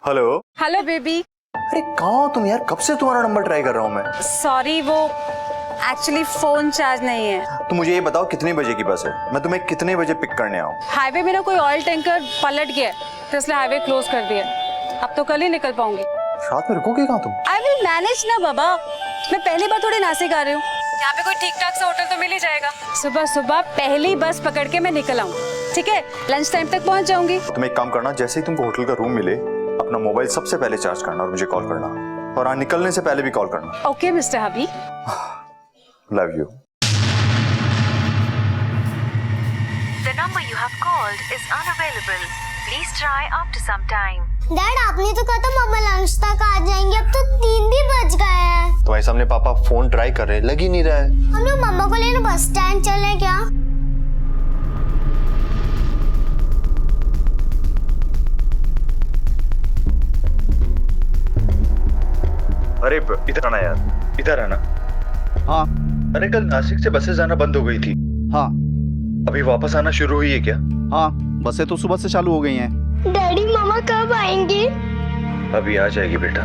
Hello. Hello baby. अरे कहाँ हो तुम यार? कब से तुम्हारा नंबर ट्राई कर रहा हूँ मैं। सॉरी, वो एक्चुअली फोन चार्ज नहीं है। तो मुझे ये बताओ कितने बजे की बस है, मैं तुम्हें कितने बजे पिक करने आऊँ? हाईवे में ना कोई ऑयल टैंकर पलट गया तो इसलिए हाईवे क्लोज कर दिया। अब तो कल ही निकल पाऊंगी। रात में रुकोगे कहाँ तुम? आई विल मैनेज ना बाबा, मैं पहली बार थोड़ी नासिक आ रही हूँ। यहाँ पे कोई ठीक ठाक सा होटल तो मिल ही जाएगा। सुबह सुबह पहली बस पकड़ के मैं निकल आऊँ, ठीक है? लंच टाइम तक पहुँच जाऊंगी। तुम एक काम करना, जैसे ही तुमको होटल का रूम मिले अपना मोबाइल सबसे पहले चार्ज करना और मुझे कॉल करना, और हाँ निकलने से पहले भी कॉल करना। Okay mister hubby. Love you. The number you have called is unavailable. Please try after some time. Dad, आपने तो कहा था मम्मा लंच तक आ जाएंगे, अब तो 3 भी बज गए हैं। तुम्हारे सामने पापा फोन ट्राई कर रहे हैं, लग ही नहीं रहा है। हम लोग मम्मा को लेने बस स्टैंड चले क्या? अरे इधर आना यार, इधर आना। हाँ अरे कल नासिक से बसें जाना बंद हो गई थी, हाँ अभी वापस आना शुरू हुई है क्या? हाँ, बसें तो सुबह से चालू हो गई हैं। डैडी मम्मा कब आएंगे? अभी आ जाएगी बेटा।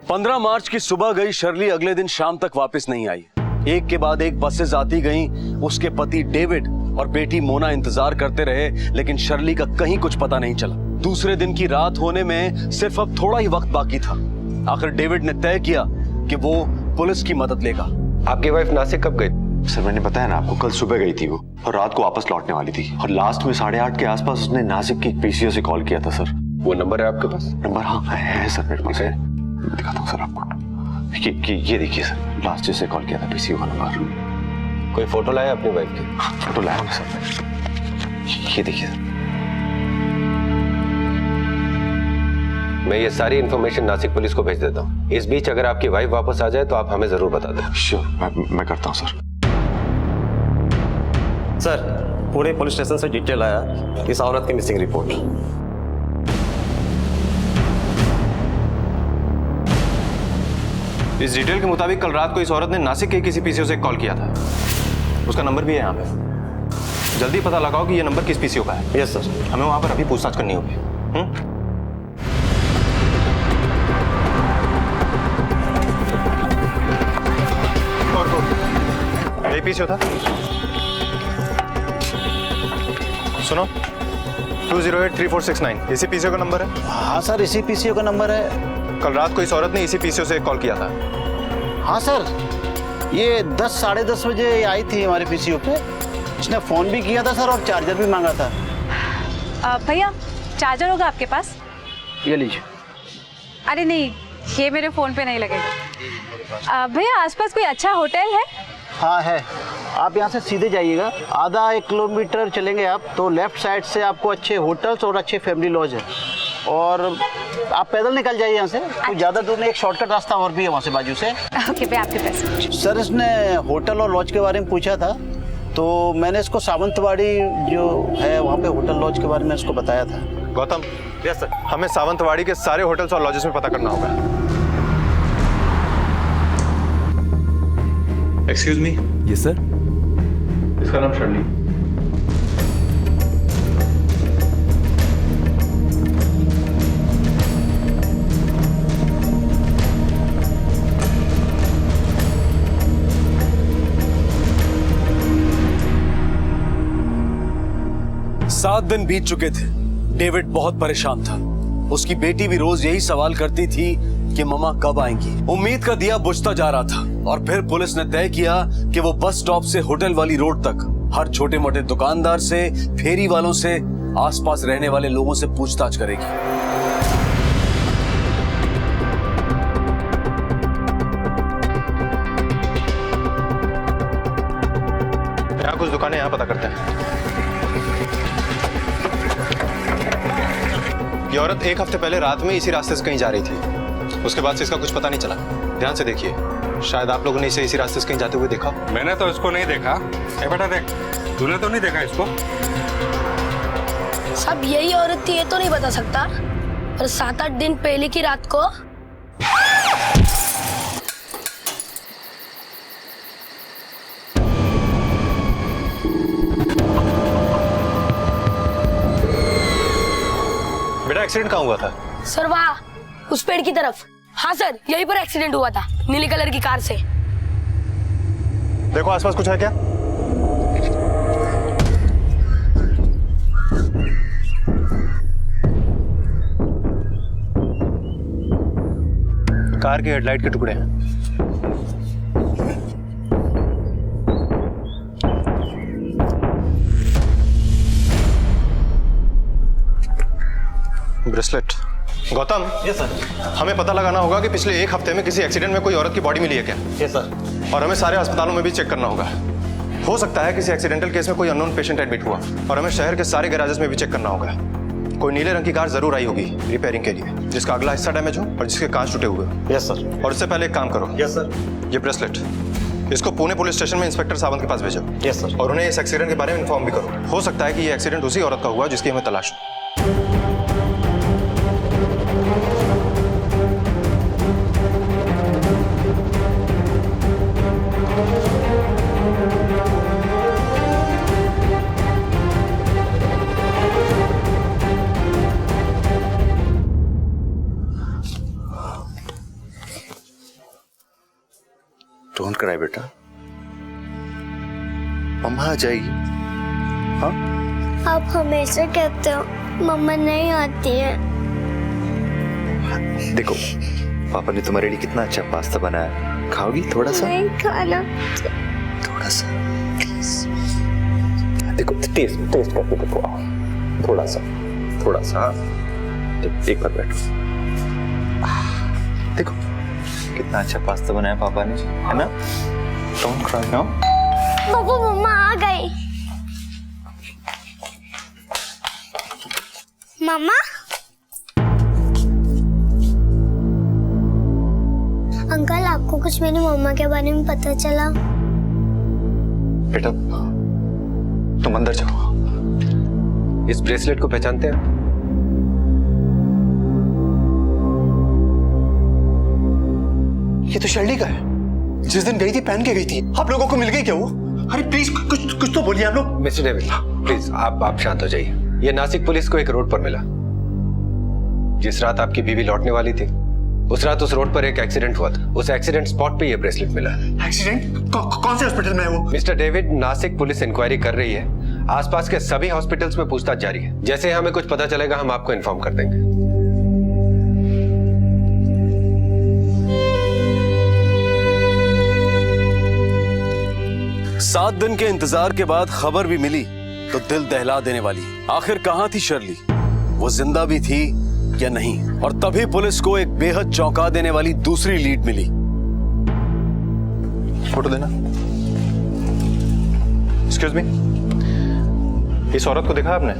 पंद्रह मार्च की सुबह गई शर्ली अगले दिन शाम तक वापस नहीं आई। एक के बाद एक बसें आती गईं। उसके पति डेविड और बेटी मोना इंतजार करते रहे, लेकिन शर्ली का कहीं कुछ पता नहीं चला। दूसरे दिन की रात होने में सिर्फ अब थोड़ा ही वक्त बाकी था। आखिर डेविड ने तय किया कि वो पुलिस की मदद लेगा। आपकी वाइफ नासिक कब गई? सर मैंने बताया ना आपको, कल सुबह गई थी वो और रात को वापस लौटने वाली थी, और लास्ट में 8:30 के आसपास उसने नासिक की पीसीओ से कॉल किया था सर। वो नंबर है आपके पास? नंबर हाँ है सर मेरे पास है, दिखाता हूँ सर आपको। ये देखिए सर, लास्ट जिससे कॉल किया था पीसीओ का नंबर। कोई फोटो लाया अपनी वाइफ की? फोटो लाया हूँ सर, ये देखिए सर। मैं ये सारी इन्फॉर्मेशन नासिक पुलिस को भेज देता हूँ। इस बीच अगर आपकी वाइफ वापस आ जाए तो आप हमें जरूर बता दें। श्योर, मैं करता हूँ सर। सर, पूरे पुलिस स्टेशन से डिटेल आया इस औरत की मिसिंग रिपोर्ट। इस डिटेल के मुताबिक कल रात को इस औरत ने नासिक के किसी पीसीओ से कॉल किया था। उसका नंबर भी है यहाँ पे। जल्दी पता लगाओ कि ये नंबर किस पीसीओ का है। Yes sir. हमें वहां पर अभी पूछताछ करनी होगी। यही पीसीओ था। सुनो, 2083469 इसी पीसीओ का नंबर है। हाँ सर, इसी पीसीओ का नंबर है। कल रात को इस औरत ने इसी पीसीओ से कॉल किया था। हाँ सर, ये 10 साढ़े 10 बजे आई थी हमारे पीसीओ पे। इसने फोन भी किया था सर और चार्जर भी मांगा था। भैया चार्जर होगा आपके पास? ये लीजिए। अरे नहीं, ये मेरे फोन पे नहीं लगेगा। भैया आसपास कोई अच्छा होटल है? हाँ है, आप यहाँ से सीधे जाइएगा, आधा 1 किलोमीटर चलेंगे आप तो लेफ्ट साइड से आपको अच्छे होटल्स और अच्छे फैमिली लॉज है, और आप पैदल निकल जाइए यहाँ से। तो ज़्यादा दूर नहीं, एक शॉर्टकट रास्ता और भी है वहाँ से बाजू से। ओके भैया, आपके पास। सर, इसने होटल और लॉज के बारे में पूछा था तो मैंने इसको सावंतवाड़ी जो है वहाँ पे होटल लॉज के बारे में इसको बताया था। गौतम, यस सर, हमें सावंतवाड़ी के सारे होटल्स और लॉजेस में पता करना होगा। Excuse me. Yes sir. इसका नाम शर्ली। सात दिन बीत चुके थे। डेविड बहुत परेशान था। उसकी बेटी भी रोज यही सवाल करती थी कि मम्मा कब आएंगी। उम्मीद का दिया बुझता जा रहा था, और फिर पुलिस ने तय किया कि वो बस स्टॉप से होटल वाली रोड तक हर छोटे मोटे दुकानदार से, फेरी वालों से, आसपास रहने वाले लोगों से पूछताछ करेगी। यहाँ कुछ दुकानें यहाँ पता करते हैं। ये औरत 1 हफ्ते पहले रात में इसी रास्ते से कहीं जा रही थी। उसके बाद से इसका कुछ पता नहीं चला। ध्यान से देखिए, शायद आप लोगों ने इसे इसी रास्ते से कहीं जाते हुए देखा। मैंने तो इसको नहीं देखा। ए बेटा देख, तूने तो नहीं देखा इसको? सब यही औरत थी ये तो नहीं बता सकता, पर 7-8 दिन पहले की रात को बेटा एक्सीडेंट कहाँ हुआ था? सर वहाँ उस पेड़ की तरफ। हाँ सर, यहीं पर एक्सीडेंट हुआ था, नीले कलर की कार से। देखो आसपास कुछ है क्या? कार के हेडलाइट के टुकड़े हैं। ब्रेसलेट। गौतम। Yes sir. हमें पता लगाना होगा कि पिछले 1 हफ्ते में किसी एक्सीडेंट में कोई औरत की बॉडी मिली है क्या? Yes sir. और हमें सारे अस्पतालों में भी चेक करना होगा। हो सकता है किसी एक्सीडेंटल केस में कोई अननोन पेशेंट एडमिट हुआ, और हमें शहर के सारे गैराजेस में भी चेक करना होगा। कोई नीले रंग की कार जरूर आई होगी रिपेयरिंग के लिए, जिसका अगला हिस्सा डैमेज हो और जिसके कांच टूटे हुए हो। Yes sir. और इससे पहले एक काम करो। Yes sir. ये ब्रेसलेट, इसको पुणे पुलिस स्टेशन में इंस्पेक्टर सावंत के पास भेजो। Yes sir. और उन्हें इस एक्सीडेंट के बारे में इन्फॉर्म भी करो। हो सकता है कि ये एक्सीडेंट उसी औरत का हुआ जिसकी हमें तलाश हो। डोंट क्राई बेटा, मम्मा आ जाएगी। हाँ आप हमेशा कहते हो मम्मा नहीं आती है। देखो पापा ने तुम्हारे लिए कितना अच्छा पास्ता बनाया, खाओगी थोड़ा सा? नहीं खाना। थोड़ा सा देखो, टेस्ट करके देखो, थोड़ा सा। एक बार बैठो, देखो कितना अच्छा पास्ता बनाया पापा ने, है ना? Don't cry now. पापा मम्मा आ गई। मम्मा अंकल, आपको कुछ मेरी मम्मा के बारे में पता चला? बेटा तुम अंदर जाओ। इस ब्रेसलेट को पहचानते हैं? ये तो शर्ली का है, जिस दिन गई थी पहन के गई थी। आप लोगों को मिल गई क्या वो? अरे प्लीज कुछ तो बोलिए आप लोग। मिस्टर डेविड प्लीज आप शांत हो जाइए। ये नासिक पुलिस को एक रोड पर मिला। जिस रात आपकी बीवी लौटने वाली थी, उस रात उस रोड पर एक एक्सीडेंट हुआ था। उस एक्सीडेंट स्पॉट पे ये ब्रेसलेट मिला। एक्सीडेंट? कौन से हॉस्पिटल में है वो? Mister David, Nashik police inquiry कर रही है। आसपास के सभी हॉस्पिटल्स में पूछताछ जारी है। जैसे हमें कुछ पता चलेगा हम आपको इन्फॉर्म कर देंगे। 7 दिन के इंतजार के बाद खबर भी मिली तो दिल दहला देने वाली। आखिर कहां थी शर्ली? वो जिंदा भी थी या नहीं? और तभी पुलिस को एक बेहद चौंका देने वाली दूसरी लीड मिली। फोटो देना। एक्सक्यूज मी, इस औरत को देखा आपने?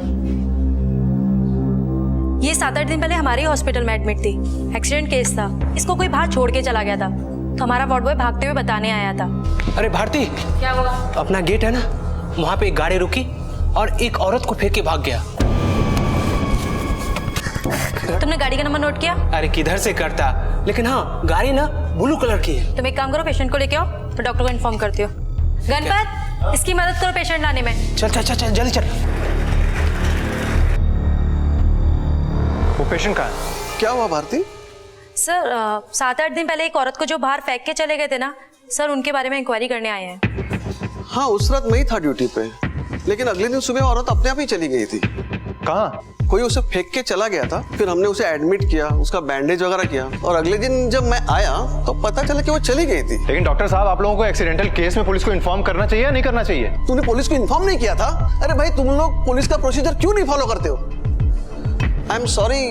ये 7-8 दिन पहले हमारे हॉस्पिटल में एडमिट थी। एक्सीडेंट केस था, इसको कोई बाहर छोड़ के चला गया था, तो हमारा वार्ड बॉय भागते हुए बताने आया था। अरे भारती, क्या हुआ? अपना गेट है ना, वहाँ पे एक गाड़ी रुकी और एक औरत को फेंक के भाग गया। तुमने गाड़ी का नंबर नोट किया? अरे किधर से करता, लेकिन हाँ गाड़ी ना ब्लू कलर की है। तुम एक काम करो, पेशेंट को लेके आओ, तो डॉक्टर को इन्फॉर्म करती हो। गणपत, इसकी मदद करो पेशेंट लाने में। चल चल चल चल जल्दी चल। वो पेशेंट कहाँ है? क्या हुआ भारती? सर 7-8 दिन पहले एक औरत को जो बाहर फेंक के चले गए थे ना सर, उनके बारे में इंक्वायरी करने आए हैं। हाँ उस रात मैं ही था ड्यूटी पे, लेकिन अगले दिन सुबह औरत अपने आप ही चली गई थी। कहाँ? कोई उसे फेंक के चला गया था, फिर हमने उसे एडमिट किया, उसका बैंडेज वगैरह किया, और अगले दिन जब मैं आया तो पता चला कि वो चली गई थी। लेकिन डॉक्टर साहब, आप लोगों को एक्सीडेंटल केस में पुलिस को इन्फॉर्म करना चाहिए या नहीं करना चाहिए? तूने पुलिस को इन्फॉर्म नहीं किया था? अरे भाई तुम लोग पुलिस का प्रोसीजर क्यों नहीं फॉलो करते हो? आई एम सॉरी,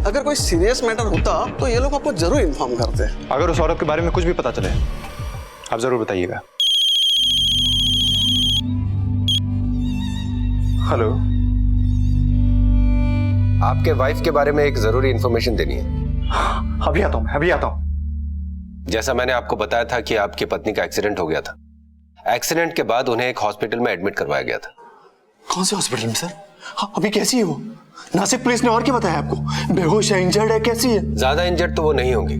अगर कोई सीरियस मैटर होता तो ये लोग आपको जरूर इन्फॉर्म करते। अगर उस औरत के बारे में कुछ भी पता चले आप जरूर बताइएगा। हेलो, आपके वाइफ के बारे में एक जरूरी इंफॉर्मेशन देनी है। अभी आता हूं, अभी आता हूं। जैसा मैंने आपको बताया था कि आपकी पत्नी का एक्सीडेंट हो गया था। एक्सीडेंट के बाद उन्हें एक हॉस्पिटल में एडमिट करवाया गया था। कौन से हॉस्पिटल में सर? अभी कैसी है वो? नासिक पुलिस ने और क्या बताया आपको? बेहोश है, इंजर्ड है, कैसी है? ज्यादा इंजर्ड तो वो नहीं होंगी,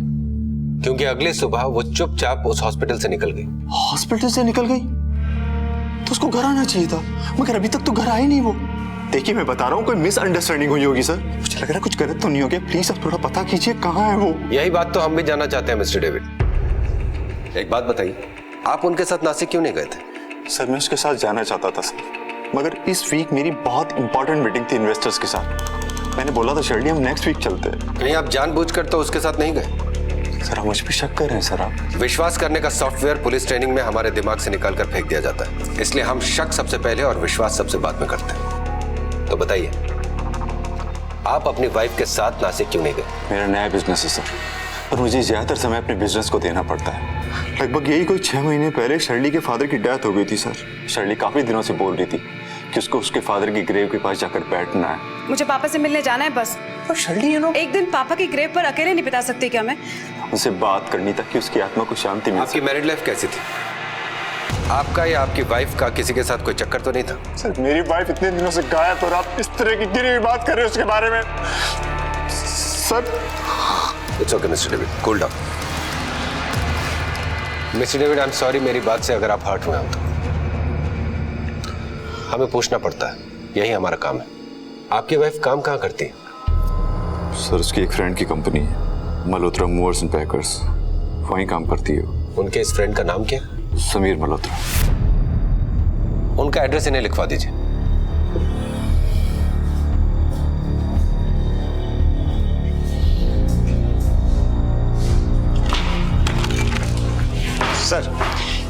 क्योंकि अगले सुबह वो चुपचाप उस हॉस्पिटल से निकल गई। हॉस्पिटल से निकल गई? तो उसको घर आना चाहिए था, मगर अभी तक तो घर आई नहीं वो। देखिए मैं बता रहा हूँ कोई मिसअंडरस्टैंडिंग हुई होगी सर। मुझे लग रहा है कुछ गलत तो नहीं हो गया। प्लीज आप थोड़ा पता कीजिए कहाँ है वो। यही बात तो हम भी जानना चाहते हैं मिस्टर डेविड। एक बात बताइए, आप उनके साथ नासिक क्यों नहीं गए थे? सर मैं उसके साथ जाना चाहता था सर, मगर इस वीक मेरी बहुत इंपॉर्टेंट मीटिंग थी इन्वेस्टर्स के साथ। मैंने बोला था शर्ली हम नेक्स्ट वीक चलते हैं। कहीं आप जानबूझकर तो उसके साथ नहीं गए? सर आप मुझ पे शक कर रहे हैं सर आप। विश्वास करने का सॉफ्टवेयर पुलिस ट्रेनिंग में हमारे दिमाग से निकाल कर फेंक दिया जाता है, इसलिए हम शक सबसे पहले और विश्वास सबसे बाद में करते हैं। तो बताइए, आप अपनी वाइफ के साथ नासिक क्यों नहीं गए? मेरा नया बिजनेस है सर, और मुझे ज्यादातर समय अपने बिजनेस को देना पड़ता है। लगभग यही कोई 6 महीने पहले शर्ली के फादर की डेथ हो गई थी सर। शर्ली काफी दिनों से बोल रही थी कि उसको उसके फादर की ग्रेव के पास जाकर बैठना है। मुझे पापा से मिलने जाना है बस। और शर्ली एक दिन पापा की ग्रेव पर अकेले नहीं बिता सकती क्या मैं? उनसे बात करनी ताकि उसकी आत्मा को शांति मिल आपकी मैरिड लाइफ कैसी थी? आपका या आपकी वाइफ का किसी के साथ कोई चक्कर तो नहीं था? सर मेरी वाइफ इतने दिनों से गायब और आप इस तरह की गिरी हुई बात कर रहे हो उसके बारे में sir. It's okay mister David, cool down. Mister David I am sorry, मेरी बात से अगर आप हर्ट हुए हो तो हमें पूछना पड़ता है, यही हमारा काम है। आपकी वाइफ काम कहाँ करती है? सर उसकी एक फ्रेंड की कंपनी है, मल्होत्रा मूवर्स एंड पैकर्स, वहीं काम करती है। उनके इस फ्रेंड का नाम क्या? समीर मल्होत्रा। उनका एड्रेस इन्हें लिखवा दीजिए। सर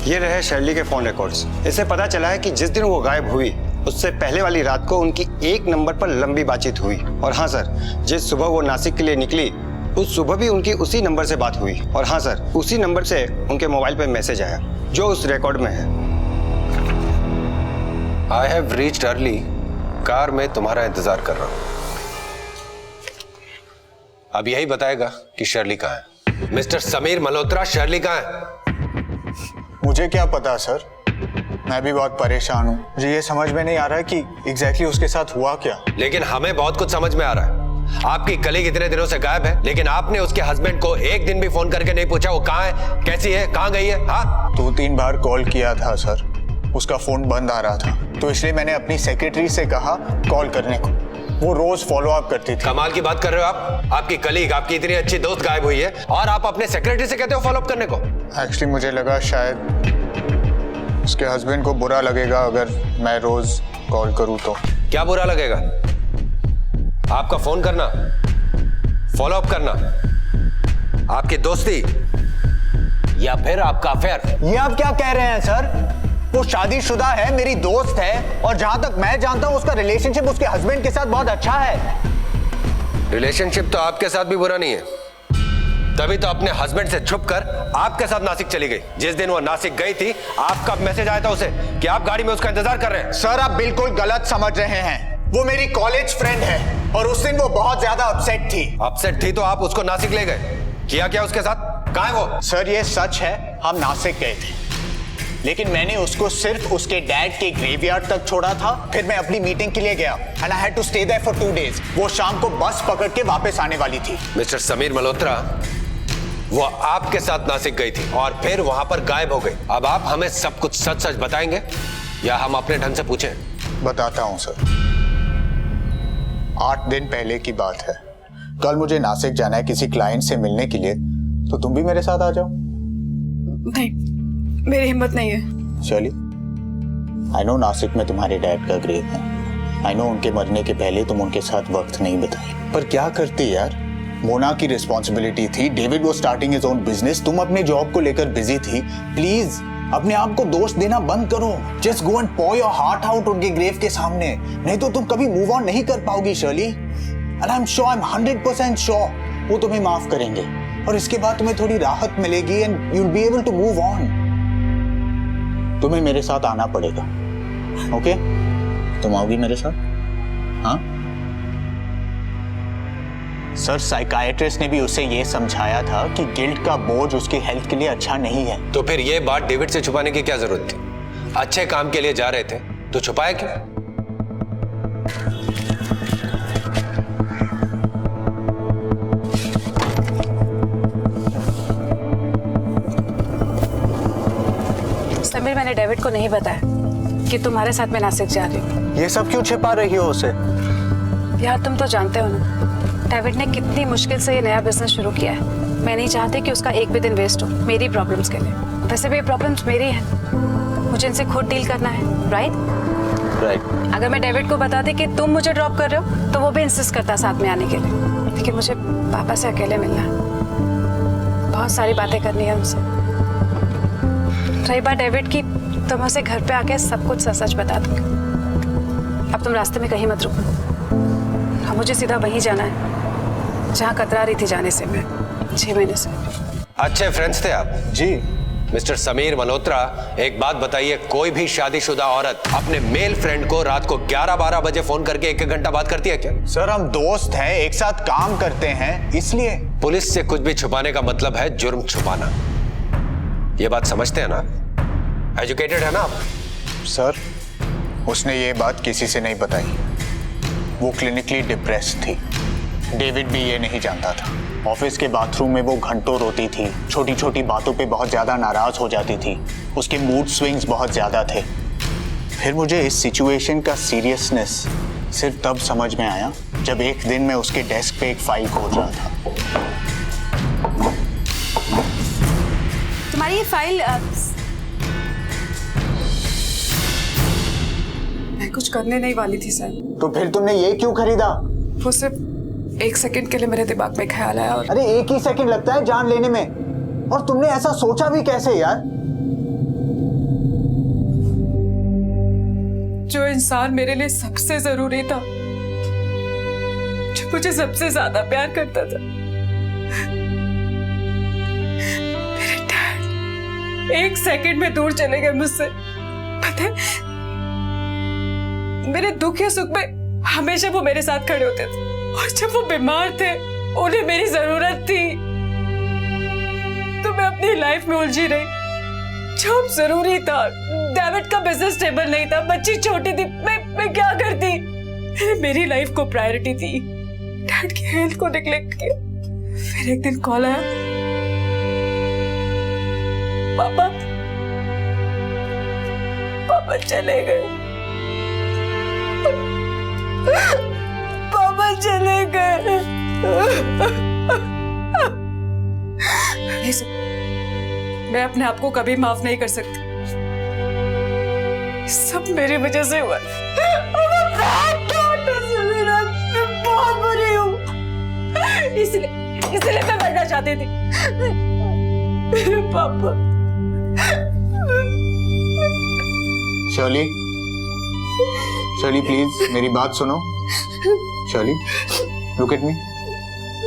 ये रहे शर्ली के फोन रिकॉर्ड्स। इससे पता चला है कि जिस दिन वो गायब हुई उससे पहले वाली रात को उनकी एक नंबर पर लंबी बातचीत हुई। और हाँ सर, जिस सुबह वो नासिक के लिए निकली उस सुबह भी उनकी उसी नंबर से बात हुई। और हाँ सर, उसी नंबर से उनके मोबाइल पर मैसेज आया जो उस रिकॉर्ड में है। I have reached early, car में तुम्हारा इंतजार कर रहा हूं। अब यही बताएगा कि शर्ली कहाँ है। मिस्टर समीर मल्होत्रा, शर्ली कहाँ है? मुझे क्या पता सर, मैं भी बहुत परेशान हूँ। मुझे ये समझ में नहीं आ रहा है कि एग्जैक्टली उसके साथ हुआ क्या। लेकिन हमें बहुत कुछ समझ में आ रहा है। आपकी कलीग इतने दिनों से गायब है, लेकिन आपने उसके हस्बैंड को एक दिन भी फोन करके नहीं पूछा वो कहाँ है, कैसी है, कहाँ गई है? हाँ 2-3 बार कॉल किया था सर, उसका फोन बंद आ रहा था, तो इसलिए मैंने अपनी सेक्रेटरी से कहा कॉल करने को। वो रोज फॉलो अप करती थी। कमाल की बात कर रहे हो आप। आपकी कलीग, आपकी इतनी अच्छी दोस्त गायब हुई है और आप अपने सेक्रेटरी से कहते हो फॉलो अप करने को। एक्चुअली मुझे लगा शायद उसके हस्बैंड को बुरा लगेगा अगर मैं रोज कॉल करूं तो। क्या बुरा लगेगा? आपका फोन करना, फॉलो अप करना, आपकी दोस्ती या फिर आपका अफेयर? ये आप क्या कह रहे हैं सर? वो शादीशुदा है, मेरी दोस्त है, और जहां तक मैं जानता हूं उसका रिलेशनशिप उसके हस्बैंड के साथ बहुत अच्छा है। रिलेशनशिप तो आपके साथ भी बुरा नहीं है, तभी तो अपने हस्बैंड से छुपकर आपके साथ नासिक चली गई। जिस दिन वो नासिक गई थी आपका मैसेज आया था उसे कि आप गाड़ी में उसका इंतजार कर रहे हैं। सर आप बिल्कुल गलत समझ रहे हैं। वो मेरी कॉलेज फ्रेंड है और उस दिन वो बहुत ज्यादा अपसेट थी। अपसेट थी तो आप उसको नासिक ले गए, किया क्या उसके साथ? कहाँ है वो? सर ये सच है, हम नासिक गए थे, लेकिन मैंने उसको सिर्फ उसके डैड के ग्रेवयार्ड तक छोड़ा था। फिर मैं अपनी मीटिंग के लिए गया and I had to stay there for 2 days। वो शाम को बस पकड़ के वापस आने वाली थी। मिस्टर समीर मल्होत्रा, वो आपके साथ नासिक गई थी और फिर वहां पर गायब हो गई। अब आप हमें सब कुछ सच सच बताएंगे या हम अपने ढंग से पूछें? बताता हूं सर। 8 दिन पहले की बात है। कल मुझे नासिक जाना है किसी क्लाइंट से मिलने के लिए, तो तुम भी मेरे साथ आ जाओ। नहीं, मेरी हिम्मत नहीं है। शर्ली, आई नो नासिक में तुम्हारे डैड का ग्रेव है। आई नो उनके मरने के पहले तुम उनके साथ वक्त नहीं बिताई, पर क्या करती यार, मोना की रिस्पॉन्सिबिलिटी थी। डेविड वो स्टार्टिंग हिज ओन बिजनेस, तुम अपने जॉब को लेकर बिजी थी। प्लीज अपने आप को दोष देना बंद करो। Just go and pour your heart out उनके ग्रेव के सामने, नहीं तो तुम कभी मूव ऑन नहीं कर पाओगी Shirley. And I am sure, I am 100% sure वो तुम्हें माफ करेंगे और इसके बाद तुम्हें थोड़ी राहत मिलेगी and you will be able to move on. तुम्हें मेरे साथ आना पड़ेगा, ओके? तुम आओगी मेरे साथ? हाँ सर, साइकाइट्रिस्ट ने भी उसे ये समझाया था कि गिल्ट का बोझ उसकी हेल्थ के लिए अच्छा नहीं है। तो फिर ये बात डेविड से छुपाने की क्या जरूरत थी? अच्छे काम के लिए जा रहे थे तो छुपाया क्यों? समीर, मैंने डेविड को नहीं बताया। कि तुम्हारे साथ मैं नासिक जा रही हूँ। ये सब क्यों छिपा रही हो उसे? यार तुम तो जानते हो ना, डेविड ने कितनी मुश्किल से ये नया बिजनेस शुरू किया है। मैं नहीं चाहती कि उसका एक भी दिन वेस्ट हो मेरी प्रॉब्लम्स के लिए। वैसे भी ये प्रॉब्लम्स मेरी हैं, मुझे इनसे खुद डील करना है, राइट? अगर मैं डेविड को बताती कि तुम मुझे ड्रॉप कर रहे हो तो वो भी इंसिस्ट करता साथ में आने के लिए, लेकिन मुझे पापा से अकेले मिलना है, बहुत सारी बातें करनी है उनसे। रही बात डेविड की, तो मैं उसे घर पे आके सब कुछ सच बता दूंगी। अब तुम रास्ते में कहीं मत रुकना, अब मुझे सीधा वहीं जाना है जहाँ कतरा रही थी जाने से मैं 6 महीने से। अच्छे फ्रेंड्स थे आप? जी। मिस्टर समीर मल्होत्रा, एक बात बताइए, कोई भी शादीशुदा औरत अपने मेल फ्रेंड को रात को 11-12 बजे फोन करके 1-1 घंटा बात करती है क्या? सर हम दोस्त हैं, एक साथ काम करते हैं, इसलिए। पुलिस से कुछ भी छुपाने का मतलब है जुर्म छुपाना, ये बात समझते हैं ना? एजुकेटेड है ना आप? सर उसने ये बात किसी से नहीं बताई, वो क्लिनिकली डिप्रेस थी। डेविड भी ये नहीं जानता था। ऑफिस के बाथरूम में वो घंटों रोती थी, छोटी छोटी बातों पे बहुत ज्यादा नाराज हो जाती थी, उसके मूड स्विंग्स बहुत ज्यादा थे। फिर मुझे इस सिचुएशन का सीरियसनेस सिर्फ तब समझ में आया जब एक दिन मैं उसके डेस्क पे एक फाइल खोज रहा था। तुम्हारी ये फाइल मैं कुछ करने नहीं वाली थी सर। तो फिर तुमने ये क्यों खरीदा? वो सिर्फ 1 सेकंड के लिए मेरे दिमाग में ख्याल आया और अरे 1 ही सेकंड लगता है जान लेने में, और तुमने ऐसा सोचा भी कैसे यार? जो इंसान मेरे लिए सबसे जरूरी था, जो मुझे सबसे ज्यादा प्यार करता था, मेरे डैड 1 सेकंड में दूर चले गए मुझसे। पता है, मेरे दुख या सुख में हमेशा वो मेरे साथ खड़े होते थे, और जब वो बीमार थे, उन्हें मेरी जरूरत थी, तो मैं अपनी लाइफ में उलझी रही। जॉब जरूरी था, डेविड का बिजनेस स्टेबल नहीं था, बच्ची छोटी थी, मैं क्या करती? मेरी लाइफ को प्रायोरिटी थी, डैड की हेल्थ को नेग्लेक्ट किया। फिर एक दिन कॉल आया, पापा चले गए, पापा चले गए। मैं अपने आप को कभी माफ नहीं कर सकती, सब मेरी वजह से हुआ। मैं बहुत बुरी हूँ, इसलिए मैं मरना चाहती थी। मेरे पापा। शर्ली, प्लीज मेरी बात सुनो। Shirley, look at me.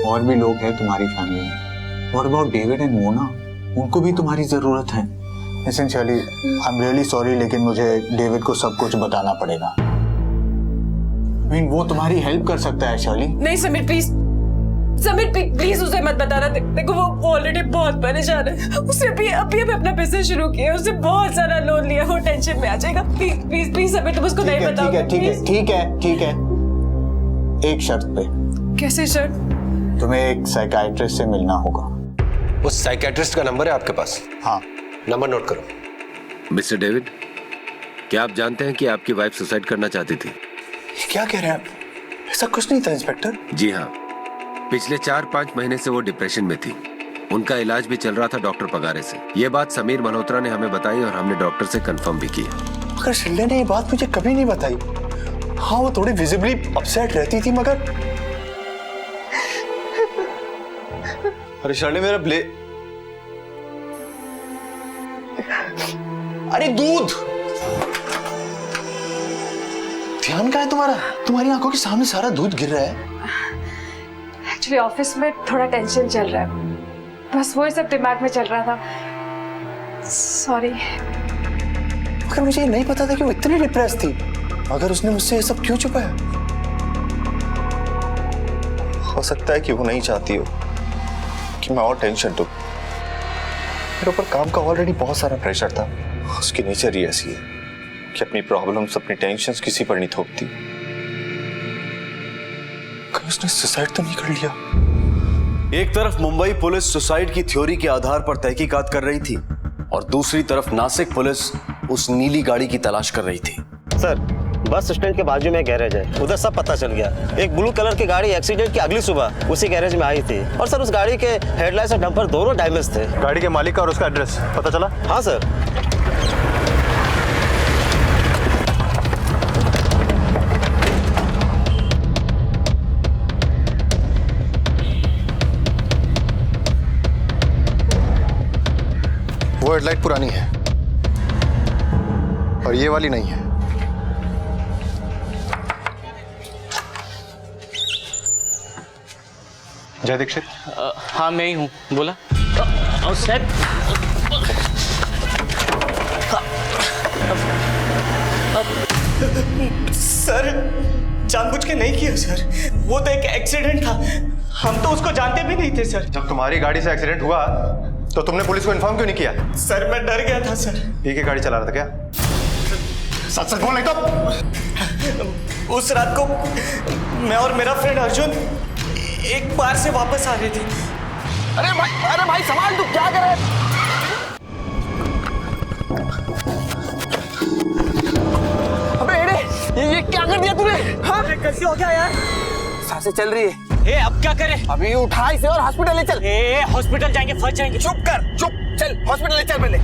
और भी लोग हैं तुम्हारी फैमिली में। What about David and Mona? उनको भी तुम्हारी जरूरत है। Listen Shirley, I am really sorry, लेकिन मुझे डेविड को सब कुछ बताना पड़ेगा। I mean, वो तुम्हारी हेल्प कर सकता है शर्ली। नहीं समीर प्लीज, प्लीज उसे मत बताना। देखो वो ऑलरेडी बहुत परेशान है, उसे अभी अपना बिजनेस शुरू किया, उसे बहुत सारा लोन लिया, वो टेंशन में आ जाएगा। प्लीज समीर, तुम उसको नहीं बताओ। ठीक है, एक शर्त पे। कैसे शर्त? तुम्हें एक साइकियाट्रिस्ट से मिलना होगा। उस साइकियाट्रिस्ट का नंबर है आपके पास? हाँ। नंबर नोट करो। मिस्टर डेविड, क्या आप जानते हैं कि आपकी वाइफ सुसाइड करना चाहती थी? क्या कह रहे हैं आप? ऐसा कुछ नहीं था इंस्पेक्टर। जी हाँ, पिछले 4-5 महीने से वो डिप्रेशन में थी। उनका इलाज भी चल रहा था डॉक्टर पगारे से। ये बात समीर मल्होत्रा ने हमें बताई और हमने डॉक्टर से कंफर्म भी किया। मगर शिल्डे ने ये बात मुझे कभी नहीं बताई। हाँ, वो थोड़ी विजिबली अपसेट रहती थी, मगर अरे शर्ले, मेरा अरे दूध! ध्यान कहाँ है तुम्हारा? तुम्हारी आंखों के सामने सारा दूध गिर रहा है। एक्चुअली ऑफिस में थोड़ा टेंशन चल रहा है, बस वही सब दिमाग में चल रहा था। सॉरी। मगर मुझे ये नहीं पता था कि वो इतनी डिप्रेस थी। मगर उसने मुझसे ये सब क्यों छुपाया? हो सकता है कि वो नहीं चाहती हो कि मैं और टेंशन लूं। मेरे ऊपर काम का ऑलरेडी बहुत सारा प्रेशर था। उसकी नेचर ही ऐसी है कि अपनी प्रॉब्लम्स, अपनी टेंशन्स किसी पर नहीं थोपती। कहीं उसने सुसाइड तो नहीं कर लिया? एक तरफ मुंबई पुलिस सुसाइड की थ्योरी के आधार पर तहकीकात कर रही थी और दूसरी तरफ नासिक पुलिस उस नीली गाड़ी की तलाश कर रही थी। सर, बस स्टैंड के बाजू में गैरेज है, उधर सब पता चल गया। एक ब्लू कलर की गाड़ी एक्सीडेंट की अगली सुबह उसी गैरेज में आई थी और सर उस गाड़ी के हेडलाइट्स और डंपर दोनों डैमेज थे। गाड़ी के मालिक का और उसका एड्रेस पता चला? हाँ सर। वो हेडलाइट पुरानी है और ये वाली नहीं है। जय दीक्षित। हाँ मैं ही हूँ, बोला। और सर सर जानबूझ के नहीं किया सर, वो तो एक एक्सीडेंट था, हम तो उसको जानते भी नहीं थे सर। जब तुम्हारी गाड़ी से एक्सीडेंट हुआ तो तुमने पुलिस को इन्फॉर्म क्यों नहीं किया? सर मैं डर गया था सर। पी के गाड़ी चला रहा था क्या? सच सच बोल नहीं तो। उस रात को मैं और मेरा फ्रेंड अर्जुन एक बार से वापस आ रहे थे। अरे भाई संभाल, तू क्या कर रहा है? अबे ये क्या कर दिया तूने? हाँ? कैसे हो गया यार? सांसें चल रही है। अब क्या करें? अभी उठा इसे और हॉस्पिटल ले चल। हॉस्पिटल जाएंगे, फंस जाएंगे। चुप कर, चुप, चल हॉस्पिटल ले चल पहले।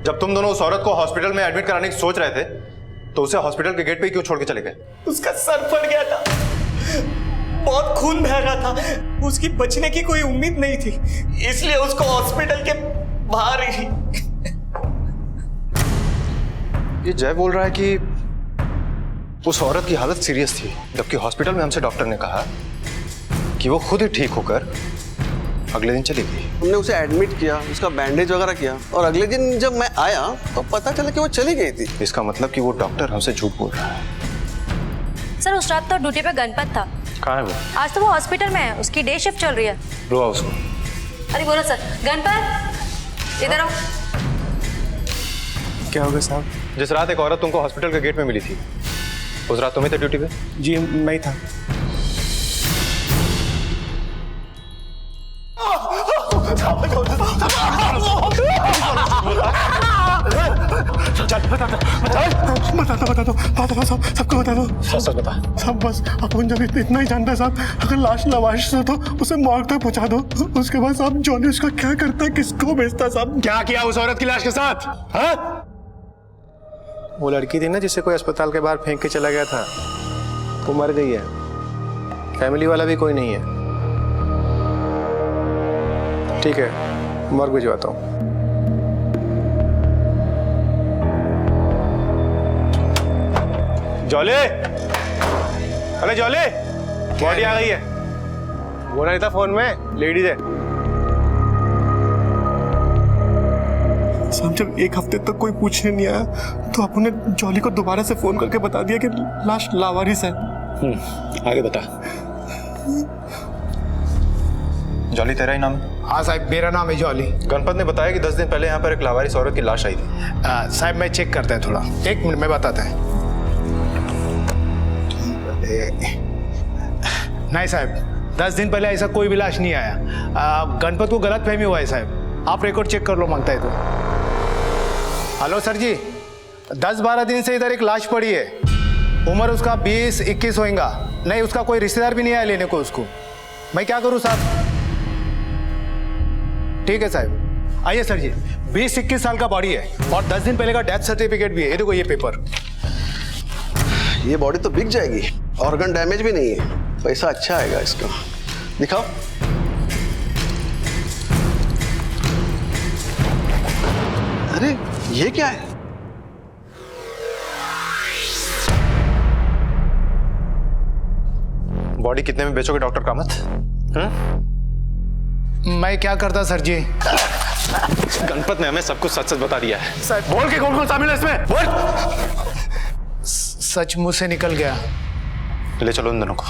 जब तुम दोनों उस औरत को हॉस्पिटल में एडमिट कराने की सोच रहे थे तो उसे हॉस्पिटल के गेट पे ही क्यों छोड़ के चले गए? उसका सर फट गया था, बहुत खून बह रहा था, उसकी बचने की कोई उम्मीद नहीं थी, इसलिए उसको हॉस्पिटल के बाहर ही। ये जय बोल रहा है कि उस औरत की हालत सीरियस थी, जबकि हॉस्पिटल में हमसे डॉक्टर ने कहा कि वो खुद ही ठीक होकर अगले दिन चली गई। हमने उसे एडमिट किया, उसका बैंडेज वगैरह किया और अगले दिन जब मैं आया तो पता चला कि वो चली गई थी। इसका मतलब कि वो डॉक्टर हमसे झूठ बोल रहा है। सर उस रात तो ड्यूटी पे गणपत था। कहाँ है वो? आज तो वो हॉस्पिटल में है, उसकी डे शिफ्ट चल रही है। बुलाओ उसको। अरे बोलो सर। गणपत इधर आओ। क्या हो गया साहब? जिस रात एक औरत तुमको हॉस्पिटल के गेट में मिली थी, उस रात तुम्हें थे ड्यूटी पे? जी मैं ही था। बता दो साहब, सबको बता दो। सच बता साहब, बस अपन जब इतना ही जानता है साहब, अगर लाश लवाश से तो उसे मॉर्ग तक पहुंचा दो, उसके बाद साहब जॉनी उसका क्या करता है, किसको भेजता साहब? क्या किया उस औरत की लाश के साथ? हाँ? वो लड़की थी ना जिसे कोई अस्पताल के बाहर फेंक के चला गया था, वो मर गई है, फैमिली वाला भी कोई नहीं है। ठीक है, मॉर्ग भिजवाता हूँ। जॉले, अरे जॉले, बॉडी आ गई है। बोला नहीं था फोन में, लेडीज है। साहब जब एक हफ्ते तक कोई पूछने नहीं आया तो अपन ने जॉली को दोबारा से फोन करके बता दिया कि लाश लावारिस है। आगे बता। जॉली तेरा ही नाम? हाँ साहब मेरा नाम है जॉली। गणपत ने बताया कि 10 दिन पहले यहाँ पर एक लावारिस औरत की लाश आई थी। साहब मैं चेक करता है थोड़ा, 1 मिनट में बताता है। नहीं साहब, 10 दिन पहले ऐसा कोई भी लाश नहीं आया। गणपत को गलत फहमी हुआ है साहब, आप रिकॉर्ड चेक कर लो मांगता है तो। हेलो सर जी, 10-12 दिन से इधर एक लाश पड़ी है, उम्र उसका 20-21 होगा। नहीं उसका कोई रिश्तेदार भी नहीं आया लेने को उसको। मैं क्या करूं साहब? ठीक है साहब, आइए सर जी। 20-21 साल का बॉडी है और 10 दिन पहले का डेथ सर्टिफिकेट भी है। ये देखो ये पेपर। ये बॉडी तो बिक जाएगी, ऑर्गन डैमेज भी नहीं है, पैसा अच्छा आएगा इसका। दिखाओ। अरे ये क्या है? बॉडी कितने में बेचोगे डॉक्टर कामत? मैं क्या करता सर जी? गणपत ने हमें सब कुछ सच सच बता दिया है। बोल के कौन कौन शामिल है इसमें? बोल। सच मुंह से निकल गया। ले चलो इन दोनों को।